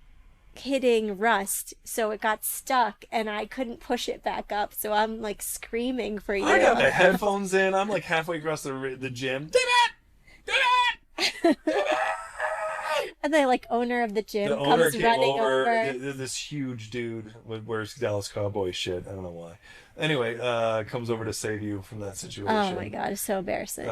hitting rust, so it got stuck and I couldn't push it back up, so I'm like screaming for you. I got my headphones in. I'm like halfway across the gym. And the like owner of the gym The owner comes came running over. This huge dude wears Dallas Cowboy shit. I don't know why. Anyway, comes over to save you from that situation. Oh my god, it's so embarrassing.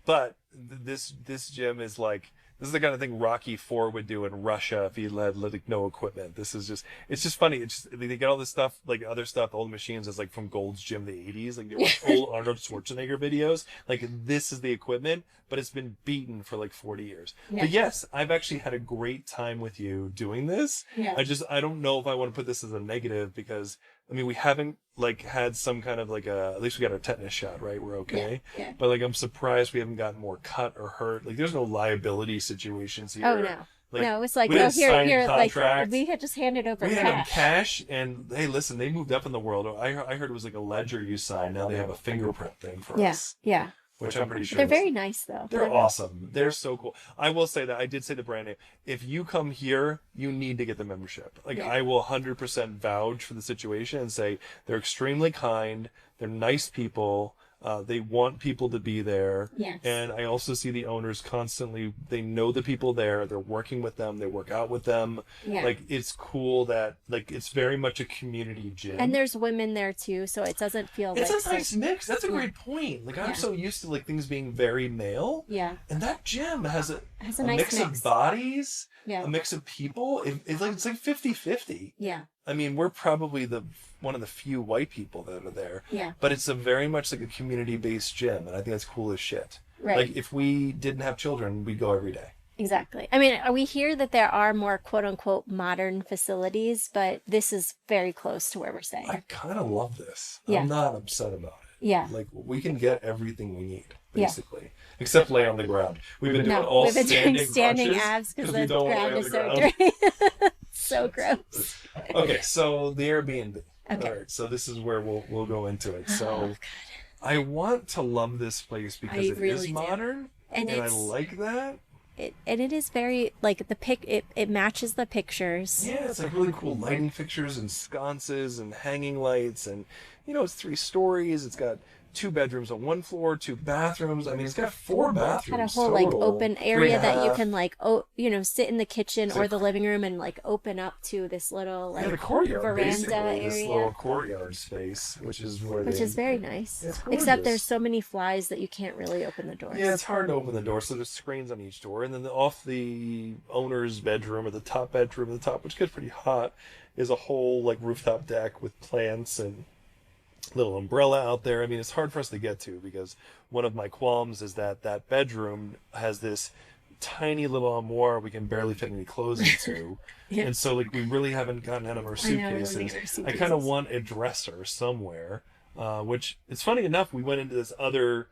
But this gym is like, this is the kind of thing Rocky IV would do in Russia if he had like no equipment. It's just funny. They get all this stuff, like other stuff, old machines is like from Gold's Gym in the 80s. Like they watch old Arnold Schwarzenegger videos. Like this is the equipment, but it's been beaten for like 40 years. Yeah. But yes, I've actually had a great time with you doing this. Yeah. I don't know if I want to put this as a negative because I mean, we haven't like had some kind of like at least we got our tetanus shot, right? We're okay. Yeah. But like, I'm surprised we haven't gotten more cut or hurt. Like, there's no liability situations here. Oh no. Like, No, it's like, we didn't sign here, like contracts. we had just handed over We had them cash. cash, and hey, listen, they moved up in the world. I heard it was like a ledger you signed. Now they have a fingerprint thing for us, Yeah. which I'm pretty sure They're is- very nice though. They're awesome. They're so cool. I will say that I did say the brand name. If you come here, you need to get the membership. Like I will 100% vouch for the situation and say they're extremely kind. They're nice people. They want people to be there. Yes. And I also see the owners constantly, they know the people there. They're working with them. They work out with them. Yeah. Like, it's cool that, like, it's very much a community gym. And there's women there too, so it doesn't feel It's like a nice mix. That's a great point. Like, I'm so used to, like, things being very male. Yeah. And that gym has a nice mix of bodies. Yeah. a mix of people. It's like 50-50. Yeah. I mean, we're probably one of the few white people that are there. Yeah. But it's a very much like a community-based gym, and I think that's cool as shit. Right. Like, if we didn't have children, we'd go every day. Exactly. I mean, we hear that there are more quote unquote modern facilities, but this is very close to where we're staying. I kind of love this. Yeah. I'm not upset about it. Yeah. Like, we can get everything we need, basically. Except lay on the ground. We've been doing we've been doing standing abs because we the don't want to ground lay is on so the ground. dirty. So gross. Okay, so the Airbnb. Okay. All right, so this is where we'll go into it. Oh, So God. I want to love this place because I it really is do. modern, And I it's- like that. It is very, like, it matches the pictures. Yeah, it's like really cool lighting fixtures and sconces and hanging lights, and it's 3 stories. It's got 2 bedrooms on one floor, 2 bathrooms. I mean, it's got 4 bathrooms. Got a whole total. like open 3 area and a that you half. can like sit in the kitchen or like- the living room and like open up to this little like Yeah, the courtyard, veranda basically, this little area, courtyard space, which is where which is very nice. It's Except gorgeous. there's so many flies that you can't really open the doors. Yeah, it's hard to open the door, so there's screens on each door, and then off the owner's bedroom or the top bedroom at the top, which gets pretty hot, is a whole like rooftop deck with plants and little umbrella out there. I mean, it's hard for us to get to because one of my qualms is that bedroom has this tiny little armoire we can barely fit any clothes into. Yeah. And so like we really haven't gotten out of our I know, we suitcases. need our I kind suitcases. of want a dresser somewhere, which it's funny enough, we went into this other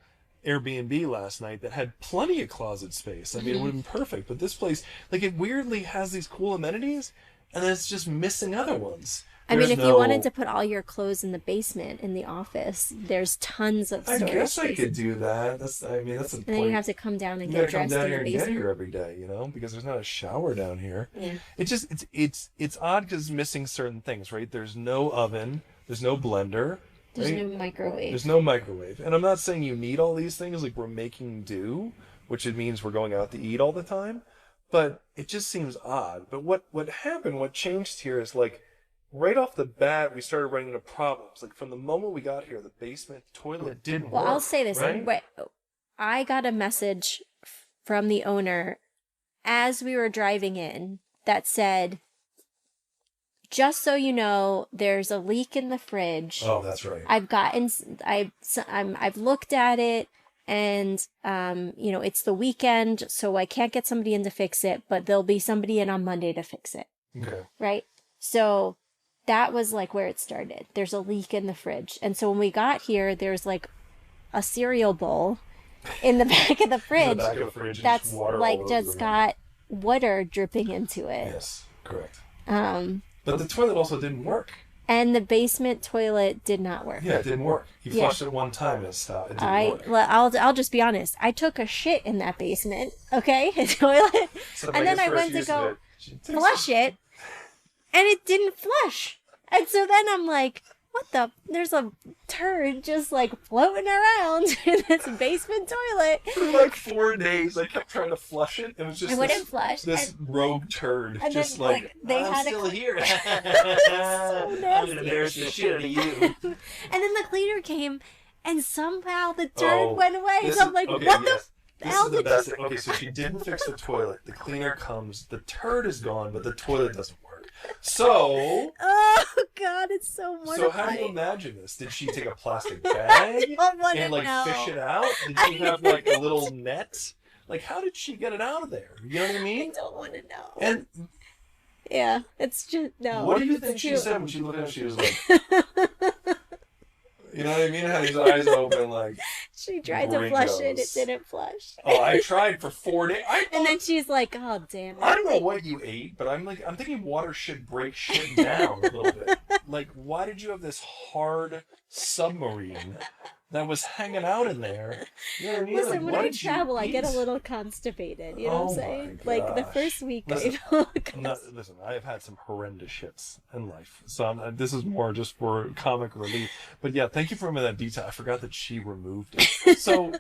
Airbnb last night that had plenty of closet space. I mean, it would have been perfect, but this place, like, it weirdly has these cool amenities, and then it's just missing other ones. I mean, There's if you wanted to put all your clothes in the basement in the office, there's tons of I storage guess I space. could do that. That's the And then point. you have to come down and You get gotta come dressed down in here the and get basement. here every day, because there's not a shower down here. Yeah. It just it's odd because it's missing certain things, right? There's no oven, there's no blender, There's right? no microwave. There's no microwave. And I'm not saying you need all these things, like we're making do, which it means we're going out to eat all the time, but it just seems odd. But what happened, what changed here is like right off the bat, we started running into problems. Like from the moment we got here, the basement toilet didn't Well, work. I'll say this. right? Wait, I got a message from the owner as we were driving in that said, just so you know, there's a leak in the fridge. Oh, that's right. I've looked at it and, it's the weekend, so I can't get somebody in to fix it, but there'll be somebody in on Monday to fix it. Okay. Right? So that was like where it started. There's a leak in the fridge. And so when we got here, there's like a cereal bowl in the back of the fridge back of the fridge, and that's just water like all just over. got water dripping into it. Yes, correct. Um, But the toilet also didn't work. and the basement toilet did not work. Yeah, it didn't work. You Yeah. flushed it one time and it stopped. It didn't work. Well, I'll just be honest. I took a shit in that basement, okay, a toilet, So and then Megan's I first went to use go of it, she takes flush it, and it didn't flush. And so then I'm like, what the? There's a turd just like floating around in this basement toilet. For like 4 days, I kept trying to flush it. It was just It wouldn't flush. this rogue turd, And just then, like they I'm had a still cl- here. I'm nasty. gonna embarrass the shit out of you. And then the cleaner came, and somehow the turd went away. This So I'm is- like, okay, what yes. the This hell is the did best you? thing. Okay, so she didn't fix the toilet. The cleaner comes. The turd is gone, but the toilet doesn't work. So, Oh God, it's so how do you mortifying. imagine this? Did she take a plastic bag don't wanna and like know. fish it out? Did she have like a little net? Like, how did she get it out of there? You know what I I mean? don't want to know. And Yeah, it's just no. what do you it's think she too- said when she looked at him? She was like, you know what I mean? Had his eyes open, like, She tried to flush it, it Gringos. didn't flush. oh, I tried for 4 days. And then she's like, "Oh damn it!" I don't know what you ate, but I'm thinking water should break shit down a little bit. Like, why did you have this hard submarine that was hanging out in there? You know what I mean? Listen, Like, when what I did you travel, I get a eat? little constipated. You know what Oh I'm saying? my Like the gosh. first week, Listen, I feel Listen, I have had some horrendous shits in life, so this is more just for comic relief. But yeah, thank you for that detail. I forgot that she removed it. So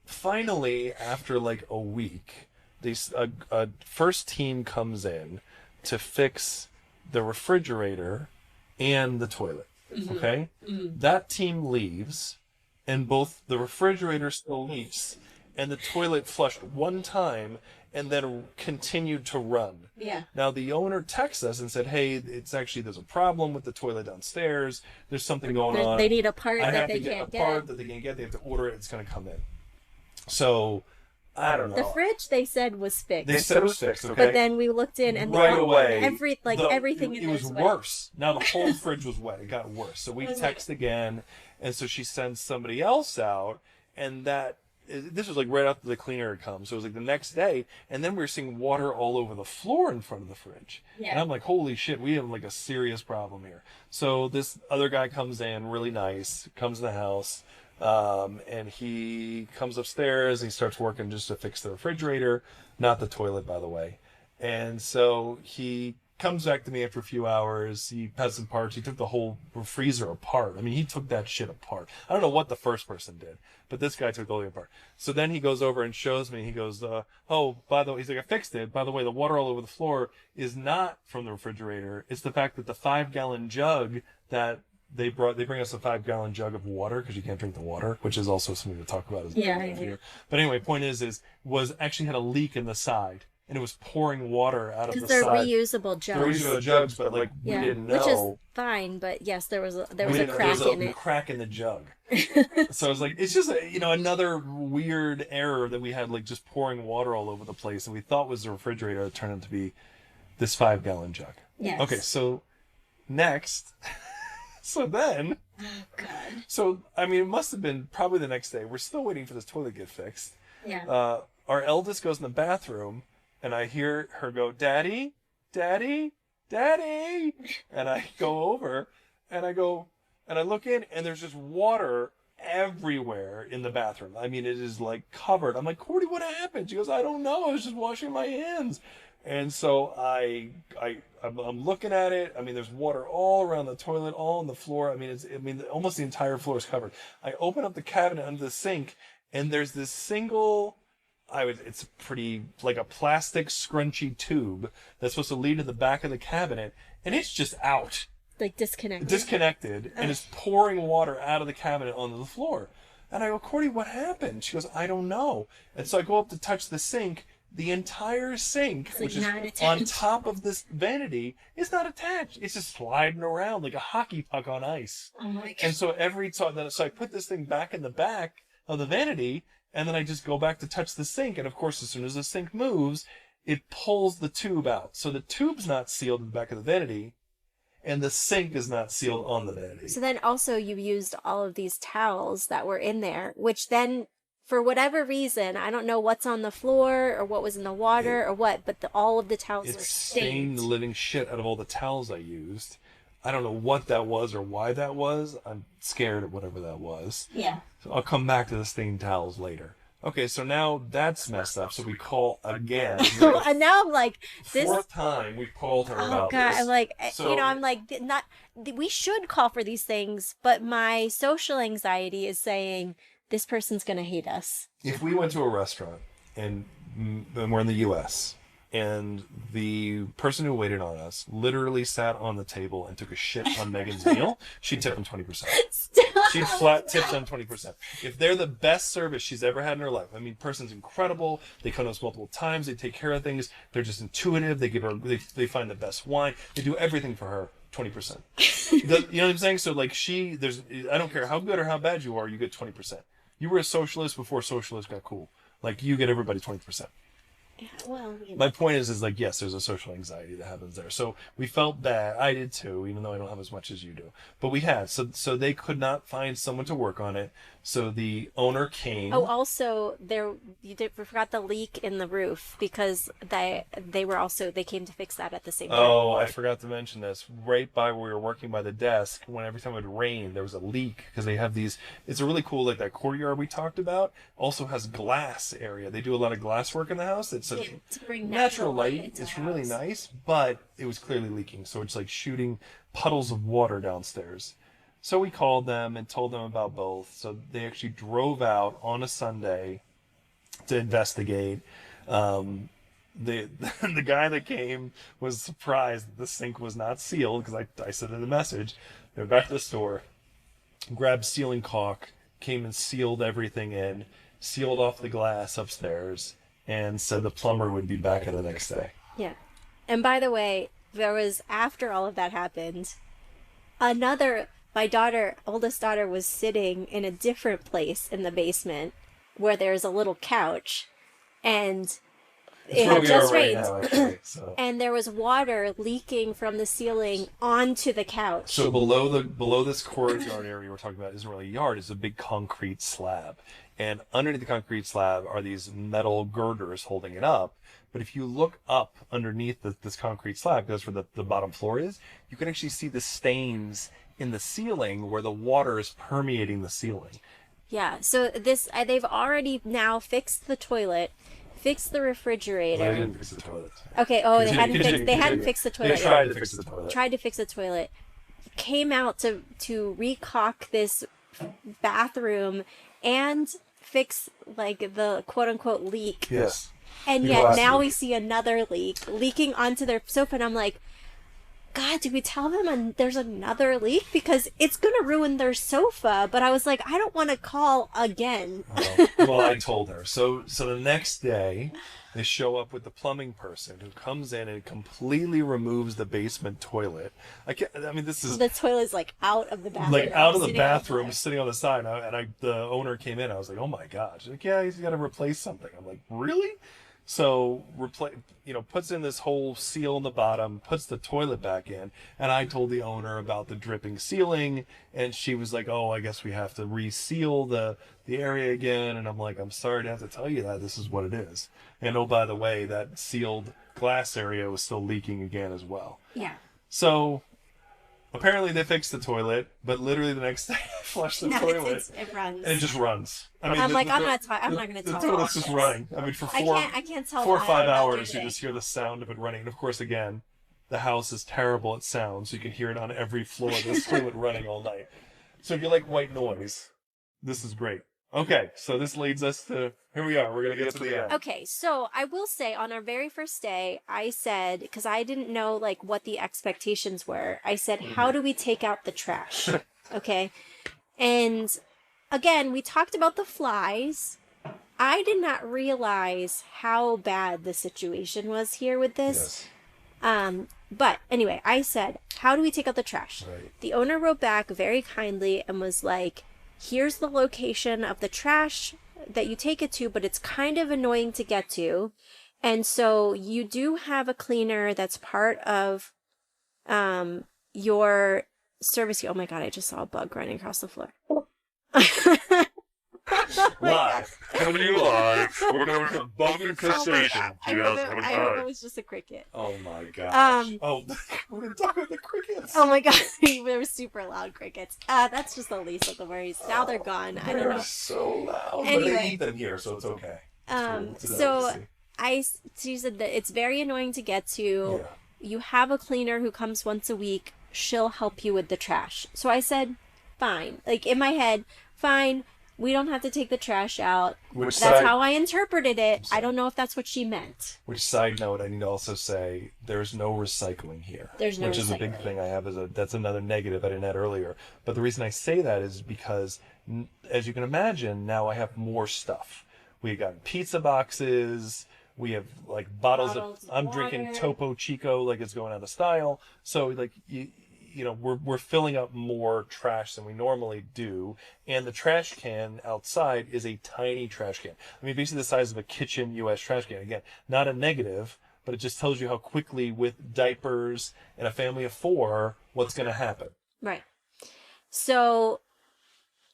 finally, after like a week, a first team comes in to fix the refrigerator and the toilet. Okay, that team leaves, and both the refrigerator still leaks, and the toilet flushed one time. and then continued to run. Yeah. Now the owner texts us and said, "Hey, there's a problem with the toilet downstairs. There's something going on. They need a part I that have they to get can't a part that they can't get. They have to order it. It's going to come in." So I don't know. The fridge they said was fixed. They said it was fixed, okay? But then we looked in and right away, everything in it there was was wet. worse. Now the whole fridge was wet. It got worse. So we text again, and so she sends somebody else out, and this was like right after the cleaner had come. So it was like the next day, and then we were seeing water all over the floor in front of the fridge. Yeah. And I'm like, holy shit, we have like a serious problem here. So this other guy comes in, really nice, comes in the house, and he comes upstairs and he starts working just to fix the refrigerator, not the toilet, by the way. And so he comes back to me after a few hours. He has some parts. He took the whole freezer apart. I mean, he took that shit apart. I don't know what the first person did, but this guy took the whole thing apart. So then he goes over and shows me. He goes, "Oh, by the way," he's like, "I fixed it. By the way, the water all over the floor is not from the refrigerator. It's the fact that the 5-gallon jug that they bring us a 5-gallon jug of water because you can't drink the water, which is also something to talk about. Here. But anyway, point was actually had a leak in the side, and it was pouring water out of the side. Because they're reusable jugs. They're reusable jugs, but we didn't know. Which is fine, but yes, there was a crack in it. Crack in the jug. So I was like, it's just another weird error that we had, like just pouring water all over the place, and we thought was the refrigerator. It turned out to be this 5-gallon jug. Yes. Okay, so next. So then, so I mean, it must have been probably the next day. We're still waiting for this toilet to get fixed. Yeah. Our eldest goes in the bathroom, and I hear her go, "Daddy, Daddy, Daddy," and I go over, and I look in, and there's just water everywhere in the bathroom. I mean, it is like covered. I'm like, "Cordy, what happened?" She goes, "I don't know. I was just washing my hands." And so I'm looking at it. I mean, there's water all around the toilet, all on the floor. I mean, almost the entire floor is covered. I open up the cabinet under the sink, and there's this single, it's pretty, like a plastic scrunchy tube that's supposed to lead to the back of the cabinet, and it's just out. Like disconnected. Disconnected, and it's pouring water out of the cabinet onto the floor. And I go, "Cordy, what happened?" She goes, "I don't know." And so I go up to touch the sink. The entire sink, which is on top of this vanity, is not attached. It's just sliding around like a hockey puck on ice. Oh my God. And so so I put this thing back in the back of the vanity, and then I just go back to touch the sink. And of course, as soon as the sink moves, it pulls the tube out. So the tube's not sealed in the back of the vanity, and the sink is not sealed on the vanity. So then also you used all of these towels that were in there, which then, for whatever reason, I don't know what's on the floor or what was in the water or what, but all of the towels were stained. The living shit out of all the towels I used. I don't know what that was or why that was. I'm scared of whatever that was. Yeah. So I'll come back to the stained towels later. Okay, so now that's messed up. So we call again. And now I'm like, this fourth time we've called her about God, this. I'm like, So, I'm like, we should call for these things, but my social anxiety is saying this person's going to hate us. if we went to a restaurant and we're in the U.S. and the person who waited on us literally sat on the table and took a shit on Meghan's meal, she'd tip them 20%. She'd flat tip them 20%. If they're the best service she's ever had in her life, I mean, person's incredible. They come to us multiple times. They take care of things. They're just intuitive. They give her, they find the best wine. They do everything for her. 20%. You know what I'm saying? So like I don't care how good or how bad you are, you get 20%. You were a socialist before socialists got cool. Like you get everybody 20%. Yeah, well, My point is like, yes, there's a social anxiety that happens there. So we felt bad. I did too, even though I don't have as much as you do. But we had. So they could not find someone to work on it. So the owner came. Oh, also you forgot the leak in the roof because they came to fix that at the same time. Oh, I forgot to mention this. Right by where we were working by the desk, when every time it would rain, there was a leak because they have these. It's a really cool, like that courtyard we talked about. Also has glass area. They do a lot of glass work in the house. It's such to bring natural light. into It's the really house. nice, but it was clearly leaking. So it's like shooting puddles of water downstairs. So we called them and told them about both. So they actually drove out on a Sunday to investigate. The the guy that came was surprised that the sink was not sealed because I said in the message. They went back to the store, grabbed sealing caulk, came and sealed everything in, sealed off the glass upstairs, and said the plumber would be back in the next day. Yeah. And by the way, there was, after all of that happened, my oldest daughter was sitting in a different place in the basement where there's a little couch, and it had just rained. Now, actually, so. And there was water leaking from the ceiling onto the couch. So below this courtyard area we're talking about isn't really a yard, it's a big concrete slab. And underneath the concrete slab are these metal girders holding it up. But if you look up underneath this concrete slab, because that's where the bottom floor is, you can actually see the stains in the ceiling where the water is permeating the ceiling. Yeah, so they've already now fixed the toilet, fixed the refrigerator. Well, they didn't fix the toilet. Okay, they hadn't fixed the toilet. They tried to fix the toilet. Tried to fix the toilet. Came out to recock this bathroom and fix like the quote unquote leak. Yes. And yet now we see another leak leaking onto their sofa, and I'm like, God, did we tell them there's another leak? Because it's going to ruin their sofa. But I was like, I don't want to call again. Well, I told her. So the next day, they show up with the plumbing person who comes in and completely removes the basement toilet. This is... The toilet's like out of the bathroom. Like out of the bathroom, sitting on the side. The owner came in. I was like, oh my God. She's like, yeah, he's got to replace something. I'm like, really? So, puts in this whole seal in the bottom, puts the toilet back in, and I told the owner about the dripping ceiling, and she was like, oh, I guess we have to reseal the area again, and I'm like, I'm sorry to have to tell you that, this is what it is. And oh, by the way, that sealed glass area was still leaking again as well. Yeah. So, apparently they fixed the toilet, but literally the next day I flushed the toilet. It runs. And it just runs. I'm not going to talk. The toilet's just running. for I can't tell 4 or 5 hours you just hear the sound of it running. And of course, again, the house is terrible at sound, so you can hear it on every floor. This toilet running all night. So if you like white noise, this is great. Okay, so this leads us to, here we are, we're going to get to the end. Okay, so I will say on our very first day, I said, because I didn't know like what the expectations were, I said, how do we take out the trash? Okay, and again, we talked about the flies. I did not realize how bad the situation was here with this. Yes. But anyway, I said, how do we take out the trash? Right. The owner wrote back very kindly and was like, here's the location of the trash that you take it to, but it's kind of annoying to get to. And so you do have a cleaner that's part of your service. Oh my God, I just saw a bug running across the floor. Live. Coming to you live. We're going to bug infestation. I hope it was just a cricket. Oh my gosh. We're going to talk about the crickets. Oh my God. They were super loud crickets. That's just the least of the worries. Now they're gone. I don't know. They're so loud. Anyway. But they eat them here, so it's okay. She said that it's very annoying to get to. Yeah. You have a cleaner who comes once a week. She'll help you with the trash. So I said, fine. Like in my head, fine. We don't have to take the trash out. That's how I interpreted it. I don't know if that's what she meant. Which side note, I need to also say, there's no recycling here. There's no which recycling. is a big thing I have. That's another negative I didn't add earlier. But the reason I say that is because, as you can imagine, now I have more stuff. We got pizza boxes. We have like bottles of. I'm drinking Topo Chico like it's going out of style. So like we're filling up more trash than we normally do, and the trash can outside is a tiny trash can. I mean, basically the size of a kitchen U.S. trash can. Again, not a negative, but it just tells you how quickly, with diapers and a family of 4, what's going to happen. Right. So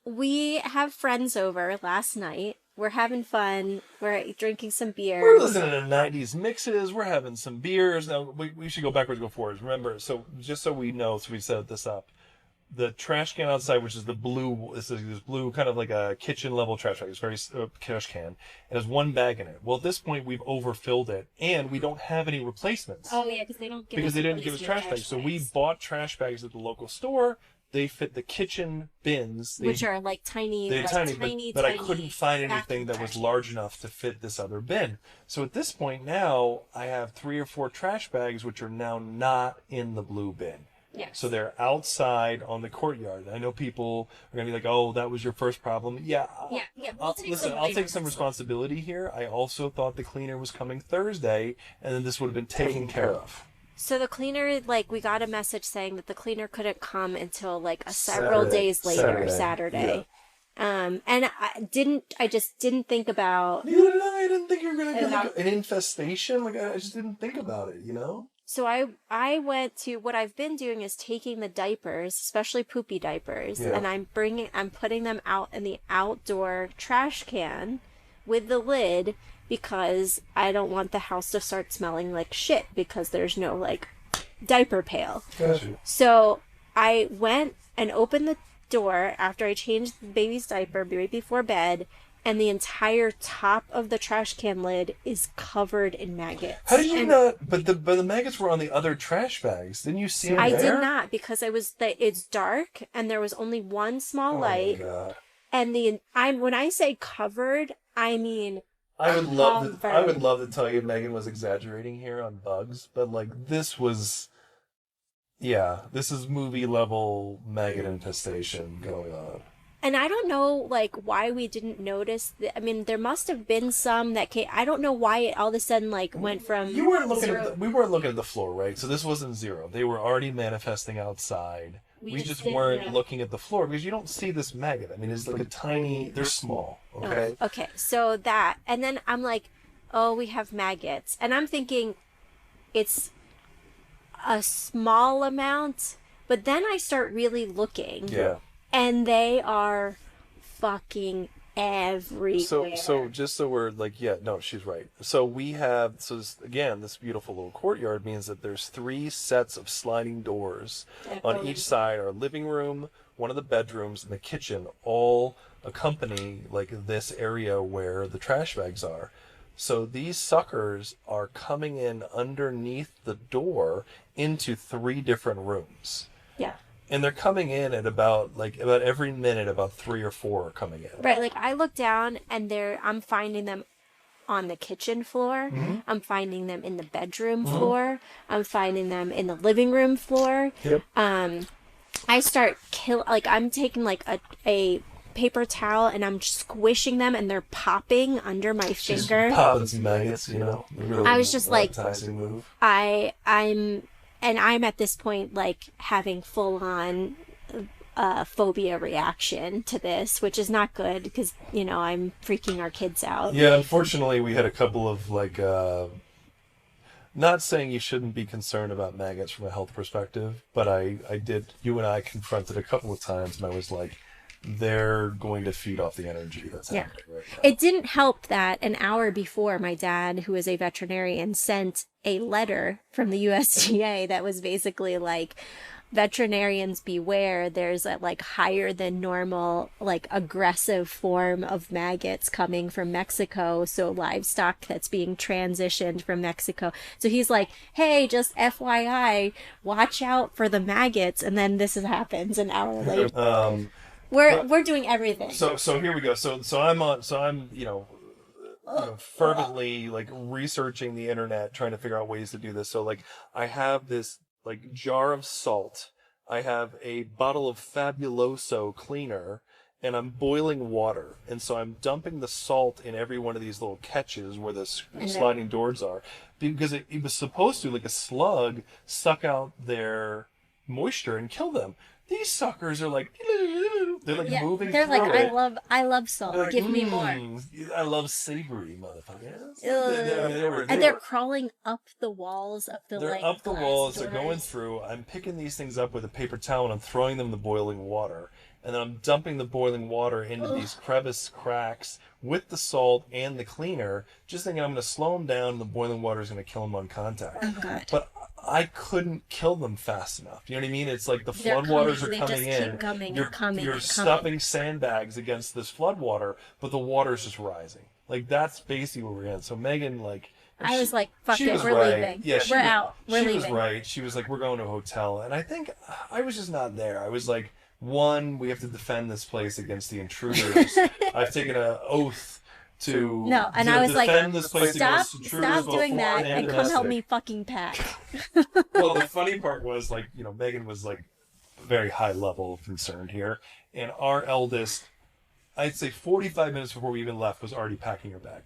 we have friends over last night. We're having fun. We're drinking some beer. We're listening to 90s mixes. We're having some beers. Now, we should go backwards, go forwards. Remember, so just so we know, so we set this up. The trash can outside, which is the blue, this blue kind of like a kitchen level trash bag. It's very trash can. It has 1 bag in it. Well, at this point, we've overfilled it, and we don't have any replacements. Oh yeah, because they didn't give us trash bags. So we bought trash bags at the local store. They fit the kitchen bins. Which are like tiny, they're tiny, but I couldn't find anything that was large enough to fit this other bin. So at this point now, I have 3 or 4 trash bags which are now not in the blue bin. Yes. So they're outside on the courtyard. I know people are going to be like, oh, that was your first problem. Yeah. Yeah. I'll take some responsibility here. I also thought the cleaner was coming Thursday, and then this would have been taken care of. So the cleaner, like, we got a message saying that the cleaner couldn't come until like several days later, Saturday. Yeah. And I just didn't think about. Neither did I. I didn't think you were gonna get like an infestation. Like I just didn't think about it. You know. So I went to, what I've been doing is taking the diapers, especially poopy diapers, and I'm putting them out in the outdoor trash can with the lid, because I don't want the house to start smelling like shit because there's no like diaper pail. Gotcha. So I went and opened the door after I changed the baby's diaper right before bed, and the entire top of the trash can lid is covered in maggots. How did you not? But the maggots were on the other trash bags. Didn't you see them there? I did not, because it's dark and there was only one small light. Oh my God. And when I say covered, I mean I would love to tell you Meghan was exaggerating here on bugs, but like this was, this is movie level maggot infestation going on. And I don't know, like, why we didn't notice. I mean, there must have been some that came. I don't know why it all of a sudden, like, went from we weren't zero. looking at the floor, right? So this wasn't zero. They were already manifesting outside. We just weren't looking at the floor because you don't see this maggot. I mean, it's like a tiny. They're small. Okay. Okay. So that, and then I'm like, oh, we have maggots, and I'm thinking, it's a small amount, but then I start really looking. Yeah. And they are fucking everywhere. So just so we're like, she's right. So we have, this beautiful little courtyard means that there's 3 sets of sliding doors on each side. Our living room, one of the bedrooms, and the kitchen all accompany like this area where the trash bags are. So these suckers are coming in underneath the door into 3 different rooms. Yeah. And they're coming in at about every minute, about 3 or 4 are coming in. Right, like I look down and I'm finding them on the kitchen floor. Mm-hmm. I'm finding them in the bedroom floor. I'm finding them in the living room floor. Yep. I start I'm taking like a paper towel and I'm squishing them and they're popping under my finger. Popping some maggots, Really I was just like, move. I'm at this point like having full on phobia reaction to this, which is not good because I'm freaking our kids out. Yeah, unfortunately, we had a couple of like. Not saying you shouldn't be concerned about maggots from a health perspective, but I did. You and I confronted a couple of times, and I was like, they're going to feed off the energy that's happening right now. It didn't help that an hour before, my dad, who is a veterinarian, sent a letter from the USDA that was basically like, veterinarians beware, there's a like higher than normal, like aggressive form of maggots coming from Mexico. So livestock that's being transitioned from Mexico. So he's like, hey, just FYI, watch out for the maggots. And then this happens an hour later. We're doing everything. So here we go. So I'm fervently like researching the internet, trying to figure out ways to do this. So like I have this like jar of salt. I have a bottle of Fabuloso cleaner, and I'm boiling water. And so I'm dumping the salt in every one of these little catches where the sliding doors are, because it was supposed to, like a slug, suck out their moisture and kill them. These suckers are like, they're like moving. They're through like, it. I love salt. Like, give me more. I love savory, motherfuckers. They're crawling up the walls of the They're like up the glass walls. doors. They're going through. I'm picking these things up with a paper towel and I'm throwing them in the boiling water. And then I'm dumping the boiling water into these crevice cracks with the salt and the cleaner, just thinking I'm going to slow them down and the boiling water is going to kill them on contact. Oh, God. But I couldn't kill them fast enough. You know what I mean? It's like the They're floodwaters are coming. They coming just in. keep coming You're, and coming you're and stuffing sandbags against this floodwater, but the water's just rising. Like, that's basically what we're in. So Meghan, like... I was like, fuck she it, was we're right. leaving. Yeah, we're out. We're she leaving. was right. She was like, we're going to a hotel. And I think I was just not there. I was like, one, we have to defend this place against the intruders. I've taken an oath to No, and to I was like, defend this place stop, against intruders stop doing before that and come help domestic. me fucking pack. Well, the funny part was, like, Meghan was like very high level of concern here, and our eldest, I'd say 45 minutes before we even left, was already packing her bag.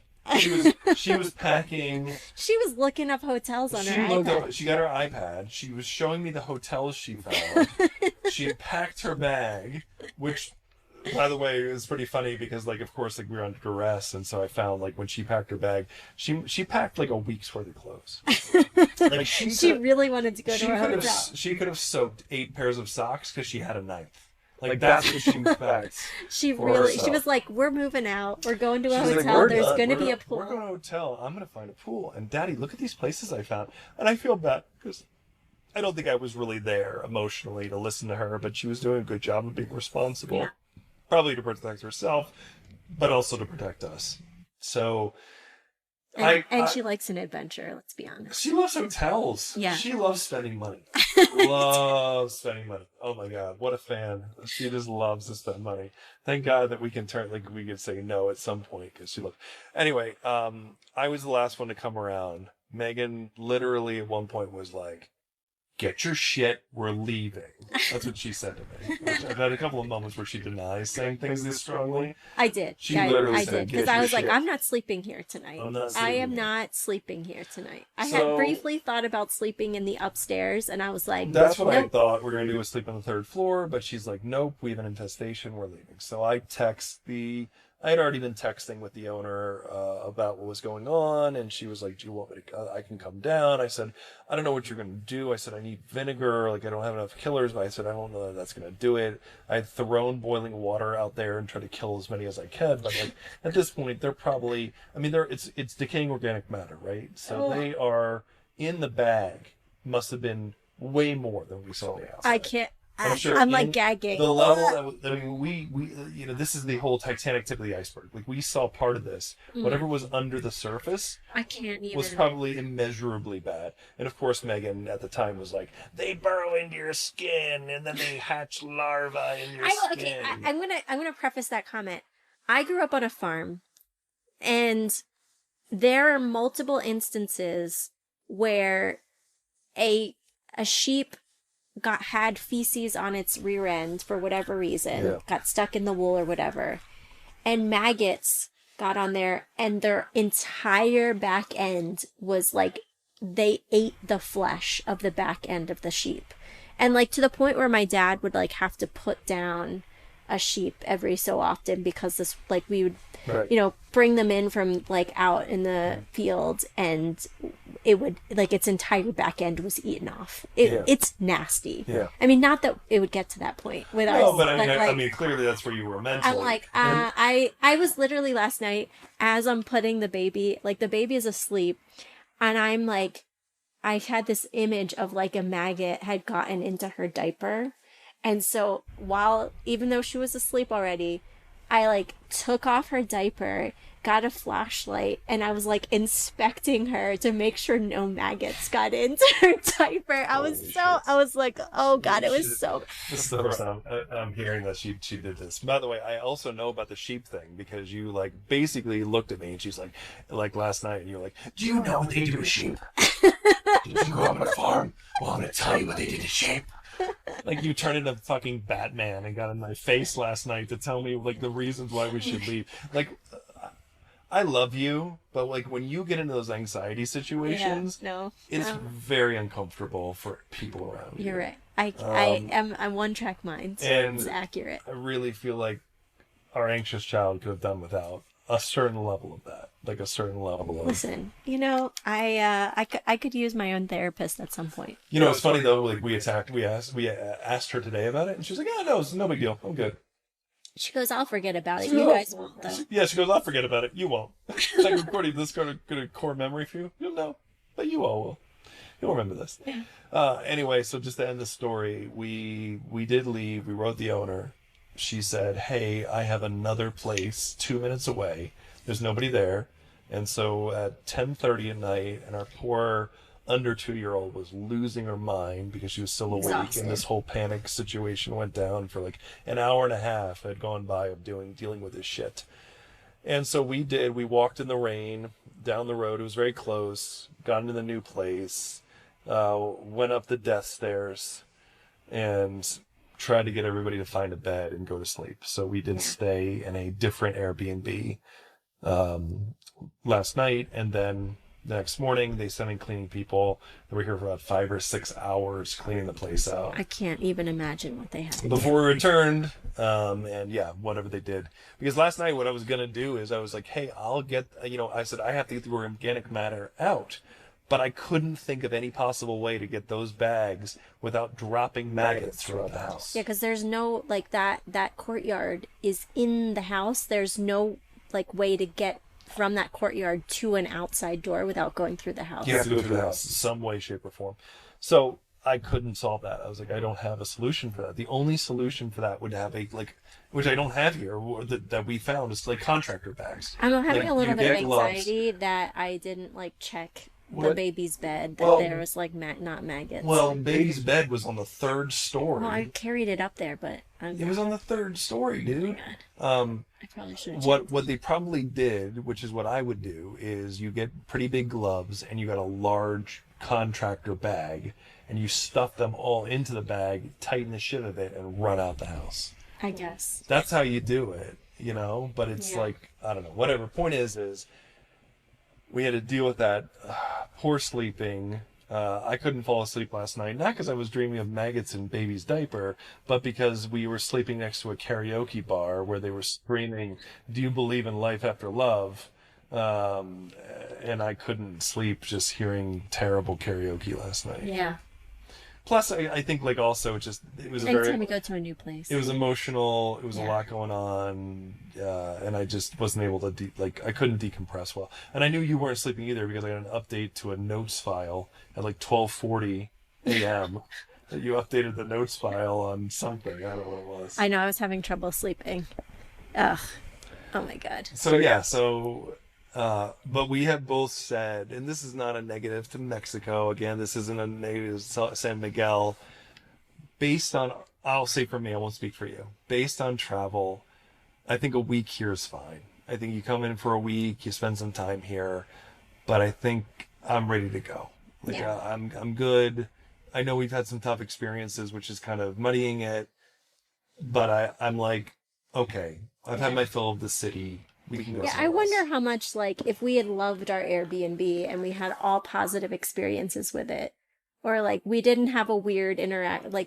She was packing. She was looking up hotels on her iPad. She got her iPad. She was showing me the hotels she found. She had packed her bag, which, by the way, is pretty funny because, like, of course, like, we were under duress, and so I found, like, when she packed her bag, she packed like a week's worth of clothes. Like, She really wanted to go to a hotel. She could have soaked 8 pairs of socks because she had a ninth. Like, that's what she packed. She herself. was like, we're moving out. We're going to a She's like, hotel. "We're There's done. going to We're be a go- pool. We're going to a hotel. I'm going to find a pool. And Daddy, look at these places I found. And I feel bad because I don't think I was really there emotionally to listen to her, but she was doing a good job of being responsible. Yeah. Probably to protect herself, but also to protect us. So, And she likes an adventure, let's be honest. she loves hotels. Yeah. She loves spending money. Loves spending money. Oh my God, what a fan. She just loves to spend money. Thank God that we can we can say no at some point because she loves. Anyway, I was the last one to come around. Meghan literally at one point was like, "Get your shit, we're leaving." That's what she said to me. Which I've had a couple of moments where she denies saying things this strongly. I did. She literally I said, did. "Get Because I your was like, shit." I'm not sleeping here tonight. I'm not I sleeping am here. not sleeping here tonight. I So- had briefly thought about sleeping in the upstairs, and I was like, That's what I nope. thought we were going to do, was sleep on the 3rd floor, but she's like, "Nope, we have an infestation, we're leaving." So I had already been texting with the owner about what was going on, and she was like, "Do you want me to, I can come down?" I said, "I don't know what you're going to do." I said, "I need vinegar, like I don't have enough killers," but I said, "I don't know that that's going to do it." I had thrown boiling water out there and tried to kill as many as I could, but like at this point, they're probably, it's decaying organic matter, right? So they are in the bag, must have been way more than we saw the outside. I can't. I'm sure I'm like in gagging. The level that we this is the whole Titanic tip of the iceberg. Like, we saw part of this. Whatever was under the surface I can't even. was probably immeasurably bad. And of course, Meghan at the time was like, "They burrow into your skin and then they hatch larvae in your Okay, skin." I'm gonna preface that comment. I grew up on a farm, and there are multiple instances where a sheep had feces on its rear end for whatever reason, got stuck in the wool or whatever, and maggots got on there, and their entire back end was like, they ate the flesh of the back end of the sheep. And like, to the point where my dad would like have to put down a sheep every so often because this, like, we would bring them in from like out in the field, and it would, like, its entire back end was eaten off. It's nasty. Yeah. I mean, not that it would get to that point with us. No, but I like, mean, clearly that's where you were mentally. I'm like, I was literally last night, as I'm putting the baby is asleep, and I'm like, I had this image of like a maggot had gotten into her diaper. And so even though she was asleep already, I like took off her diaper, got a flashlight, and I was like inspecting her to make sure no maggots got into her diaper. I was like, oh God, it was so. This is the first time I'm hearing that she did this. By the way, I also know about the sheep thing because you like basically looked at me and she's like last night, and you're like, "Do you know what they do to sheep? Did you grow up on a farm? Well, I'm gonna tell you what they did to sheep." Like, you turned into fucking Batman and got in my face last night to tell me like the reasons why we should leave. Like, I love you, but like when you get into those anxiety situations, it's very uncomfortable for people around you. You're right. I'm one-track mind. And it's accurate. I really feel like our anxious child could have done without a certain level of that, like a certain level of. Listen, I could use my own therapist at some point. It's funny though. Like, we asked her today about it, and she was like, "Yeah, no, it's no big deal. I'm good." She goes, "I'll forget about it. You guys won't, though." Yeah, she goes, "I'll forget about it. You won't." It's like recording this kind of core memory for you. You'll know, but you all will. You'll remember this. Yeah. Anyway, so just to end the story, we did leave. We wrote the owner. She said, "Hey, I have another place 2 minutes away. There's nobody there." And so at 10:30 at night, and our poor under 2-year-old was losing her mind because she was still awake, Exhausted. and this whole panic situation went down for like an hour and a half had gone by of dealing with this shit. And so we walked in the rain down the road. It was very close. Got into the new place, went up the death stairs, and tried to get everybody to find a bed and go to sleep. So we did stay in a different Airbnb last night, and then the next morning they sent in cleaning people. They were here for about 5 or 6 hours cleaning the place out. I can't even imagine what they had to do. Before we returned, and yeah, whatever they did. Because last night what I was going to do is I was like, hey, I'll get, I said I have to get the organic matter out. But I couldn't think of any possible way to get those bags without dropping maggots throughout the house. Yeah, because there's no, like, that courtyard is in the house. There's no, like, way to get from that courtyard to an outside door without going through the house. You have to go through the house in some way, shape, or form. So I couldn't solve that. I was like, I don't have a solution for that. The only solution for that would have which I don't have here, that we found, is like contractor bags. I'm having Like, a little you bit of get gloves. anxiety that I didn't, like, check the What? baby's bed, that Well- there was, like, not maggots. Well, baby's bed was on the 3rd story. Well, I carried it up there, but It was on the 3rd story, dude. I probably should have What they probably did, which is what I would do, is you get pretty big gloves and you got a large contractor bag and you stuff them all into the bag, tighten the shit of it, and run out the house. I guess. That's how you do it, But it's Yeah. like, I don't know. Whatever. Point is we had to deal with that poor sleeping. I couldn't fall asleep last night, not because I was dreaming of maggots in baby's diaper, but because we were sleeping next to a karaoke bar where they were screaming, "Do you believe in life after love?" And I couldn't sleep just hearing terrible karaoke last night. Yeah. Plus, I think also it was a Anytime very, we go to a new place. it was emotional. It was a Yeah. lot going on, and I just wasn't able to I couldn't decompress well. And I knew you weren't sleeping either because I got an update to a notes file at like 12:40 a.m. that you updated the notes file on something. I don't know what it was. I know, I was having trouble sleeping. Ugh. Oh my God. So yeah, but we have both said, and this is not a negative to Mexico. Again, this isn't a negative to San Miguel. Based on, I'll say for me, I won't speak for you. Based on travel, I think a week here is fine. I think you come in for a week, you spend some time here, but I think I'm ready to go. Yeah. I'm good. I know we've had some tough experiences, which is kind of muddying it, but I'm like, okay, I've had my fill of the city. We can go Yeah, I somewhere else. wonder how much, like, if we had loved our Airbnb and we had all positive experiences with it, or like we didn't have a weird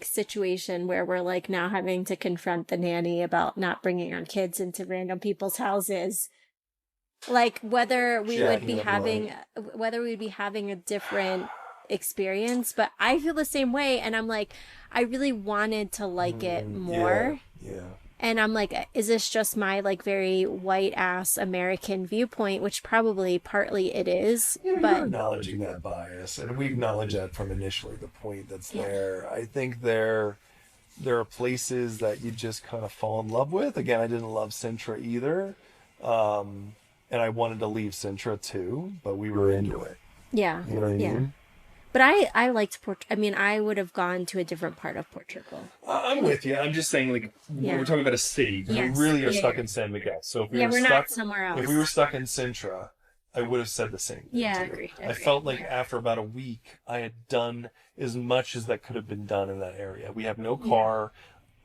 situation where we're like now having to confront the nanny about not bringing our kids into random people's houses, like whether we would be having a different experience. But I feel the same way, and I'm like, I really wanted to like it more. Yeah. And I'm like, is this just my like very white ass American viewpoint, which probably partly it is, You're but acknowledging that bias, and we acknowledge that from initially the point that's there. I think there are places that you just kind of fall in love with. Again, I didn't love Sintra either, and I wanted to leave Sintra too, but we were into it. yeah, You know what I yeah. mean? But I liked I mean, I would have gone to a different part of Portugal. I'm with you. I'm just saying, like, Yeah. we're talking about a city. 'Cause Yes. we really are Yeah, stuck yeah. in San Miguel. So if we Yeah, were we're stuck, not somewhere else. if we were stuck in Sintra, I would have said the same thing. Yeah, I too. agree. I felt like after about a week, I had done as much as that could have been done in that area. We have no car.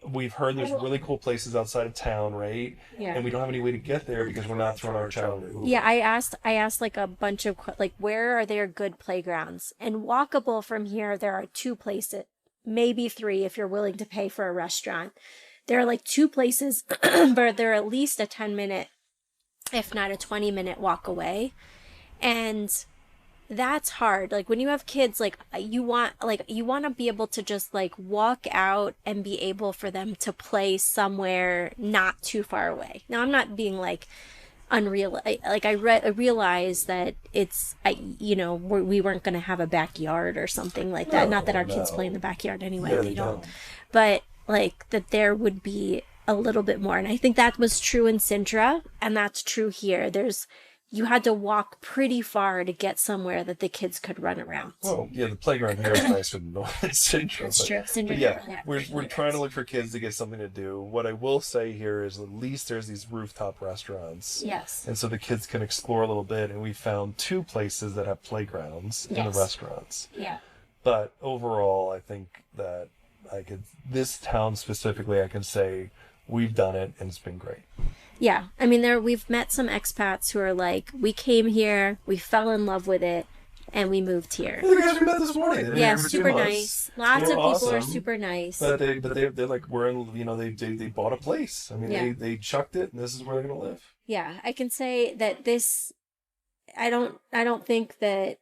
We've heard there's really cool places outside of town, right? Yeah. And we don't have any way to get there because we're not throwing our child in Uber. Yeah, I asked like a bunch of like, where are there good playgrounds? And walkable from here, there are 2 places, maybe 3 if you're willing to pay for a restaurant. There are like 2 places, but they're at least a 10-minute, if not a 20-minute walk away. And that's hard. Like when you have kids, like you want to be able to just like walk out and be able for them to play somewhere not too far away. Now I'm not being like unreal. I realized that we weren't going to have a backyard or something like that. Not that our kids play in the backyard anyway. Yeah, they don't. But like that there would be a little bit more. And I think that was true in Sintra, and that's true here. you had to walk pretty far to get somewhere that the kids could run around. Well, yeah, the playground here is nicer than North Central. That's true. But yeah, we're trying to look for kids to get something to do. What I will say here is at least there's these rooftop restaurants. Yes. And so the kids can explore a little bit, and we found 2 places that have playgrounds in the restaurants. Yeah. But overall, I think that this town specifically, I can say we've done it, and it's been great. Yeah. I mean, we've met some expats who are like, we came here, we fell in love with it, and we moved here. The guys we met this morning. They've been Yeah, here for 2 super months. nice. Lots of They're people are awesome. super nice. But they're like, we're in, they bought a place. I mean, they chucked it, and this is where they're going to live. Yeah, I can say that I don't think that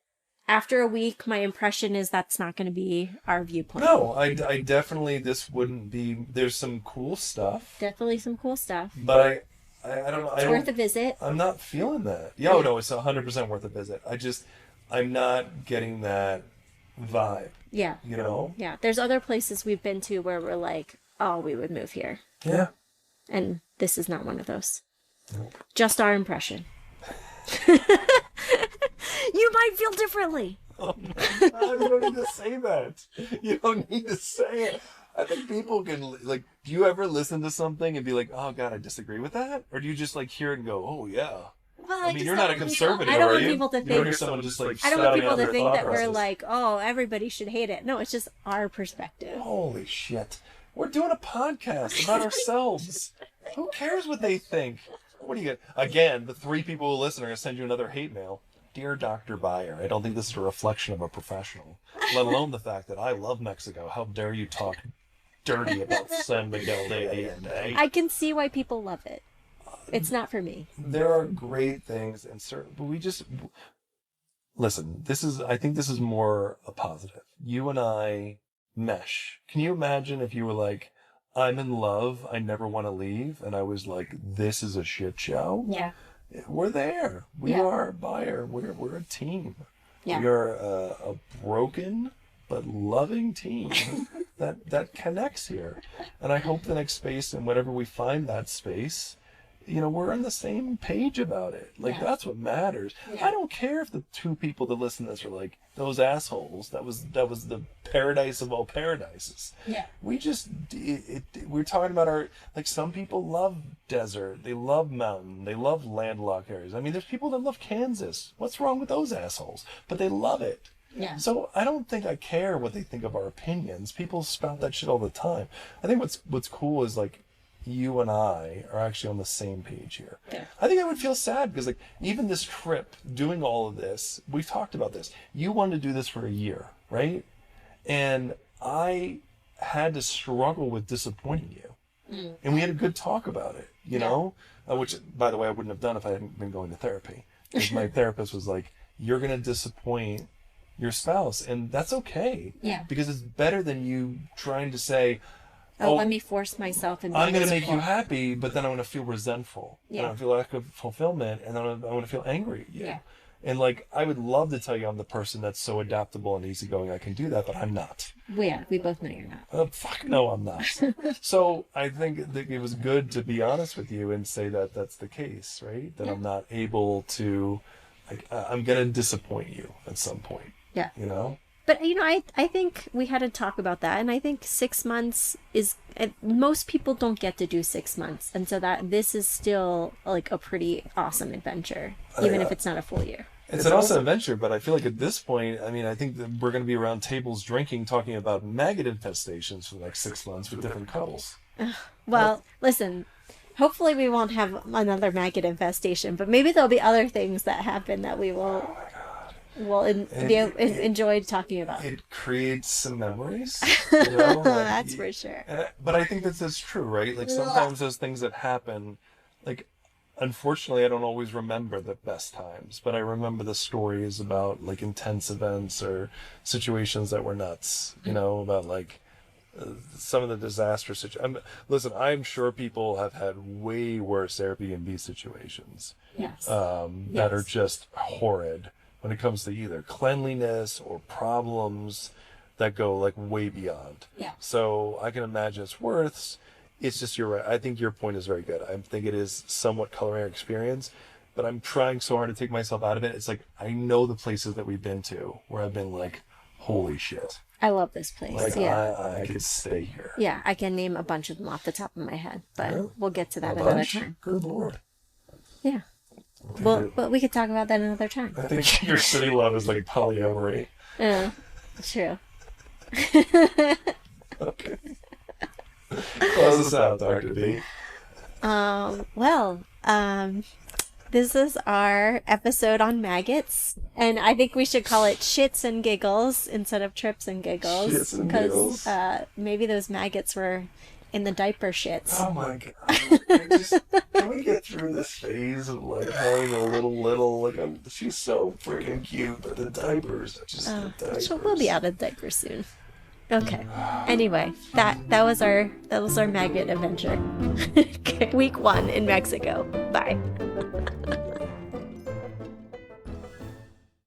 after a week, my impression is that's not going to be our viewpoint. No, I definitely, this wouldn't be, there's some cool stuff. Definitely some cool stuff. But I don't know. It's worth a visit. I'm not feeling that. Yeah, no, it's 100% worth a visit. I'm not getting that vibe. Yeah. You know? Yeah. There's other places we've been to where we're like, oh, we would move here. Yeah. And this is not one of those. Nope. Just our impression. You might feel differently. Oh my God, you don't need to say that. You don't need to say it. I think people can, like, do you ever listen to something and be like, oh God, I disagree with that? Or do you just like hear it and go, oh yeah? Well, I mean, you're not a conservative, I don't are want you? people to You don't hear think. someone just like I don't want spouting people out to their think thought that we're process. like, oh, everybody should hate it. No, it's just our perspective. Holy shit. We're doing a podcast about ourselves. Who cares what they think? What do you get? Again, the 3 people who listen are going to send you another hate mail. Dear Dr. Bayer, I don't think this is a reflection of a professional, let alone the fact that I love Mexico. How dare you talk dirty about San Miguel de Allende? I can see why people love it. It's not for me. There are great things and certain, but we just listen. I think this is more a positive. You and I mesh. Can you imagine if you were like, I'm in love, I never want to leave, and I was like, this is a shit show? Yeah. We're there. We are Bayer. We're a team. Yeah. We are a broken but loving team that connects here. And I hope the next space, and whenever we find that space, we're on the same page about it. Like, that's what matters. Yeah. I don't care if the 2 people that listen to this are like, those assholes. That was the paradise of all paradises. Yeah. We're talking about some people love desert. They love mountain. They love landlocked areas. I mean, there's people that love Kansas. What's wrong with those assholes? But they love it. Yeah. So I don't think I care what they think of our opinions. People spout that shit all the time. I think what's cool is like, you and I are actually on the same page here. Yeah. I think I would feel sad because, like, even this trip, doing all of this, we've talked about this. You wanted to do this for a year, right? And I had to struggle with disappointing you. Mm. And we had a good talk about it, you know? Which, by the way, I wouldn't have done if I hadn't been going to therapy. Because my therapist was like, you're going to disappoint your spouse. And that's okay. Yeah. Because it's better than you trying to say, let me force myself and I'm going to make you happy, but then I'm going to feel resentful. Yeah. And I feel lack of fulfillment, and then I'm going to feel angry at you. Yeah. And, like, I would love to tell you I'm the person that's so adaptable and easygoing I can do that, but I'm not. We both know you're not. Fuck no, I'm not. So I think that it was good to be honest with you and say that that's the case, right? That I'm not able to, I'm going to disappoint you at some point. Yeah. You know? But, I think we had to talk about that. And I think 6 months is, most people don't get to do 6 months. And so this is still like a pretty awesome adventure, even if it's not a full year. It's an awesome adventure, but I feel like at this point, I mean, I think that we're going to be around tables drinking, talking about maggot infestations for the next 6 months with different couples. Well, listen, hopefully we won't have another maggot infestation, but maybe there'll be other things that happen that we will... enjoy talking about. It creates some memories. You know? That's for sure. But I think that's true, right? Like, sometimes those things that happen, like, unfortunately, I don't always remember the best times, but I remember the stories about, like, intense events or situations that were nuts, you know, about, like, some of the disaster situations. Listen, I'm sure people have had way worse Airbnb situations that are just horrid when it comes to either cleanliness or problems that go like way beyond. Yeah. So I can imagine it's worth. It's just, you're right. I think your point is very good. I think it is somewhat coloring our experience. but I'm trying so hard to take myself out of it. It's like, I know the places that we've been to where I've been like, holy shit. I love this place. Like, Yeah. I could stay here. Yeah, I can name a bunch of them off the top of my head, but Yeah. we'll get to that A another bunch? time. Good Lord. Yeah. Well, but we could talk about that another time. I think your city love is like polyamory. Yeah, true. Okay. Close us out, Dr. B. Well, this is our episode on maggots, and I think we should call it shits and giggles instead of trips and giggles. Shits and giggles. Maybe those maggots were in the diaper shits. Oh my god. Can we get through this phase of like having a little, like, she's so freaking cute, but the diapers are just the diapers. We'll be out of diapers soon. Okay. Anyway, that was our maggot adventure. Week 1 in Mexico. Bye.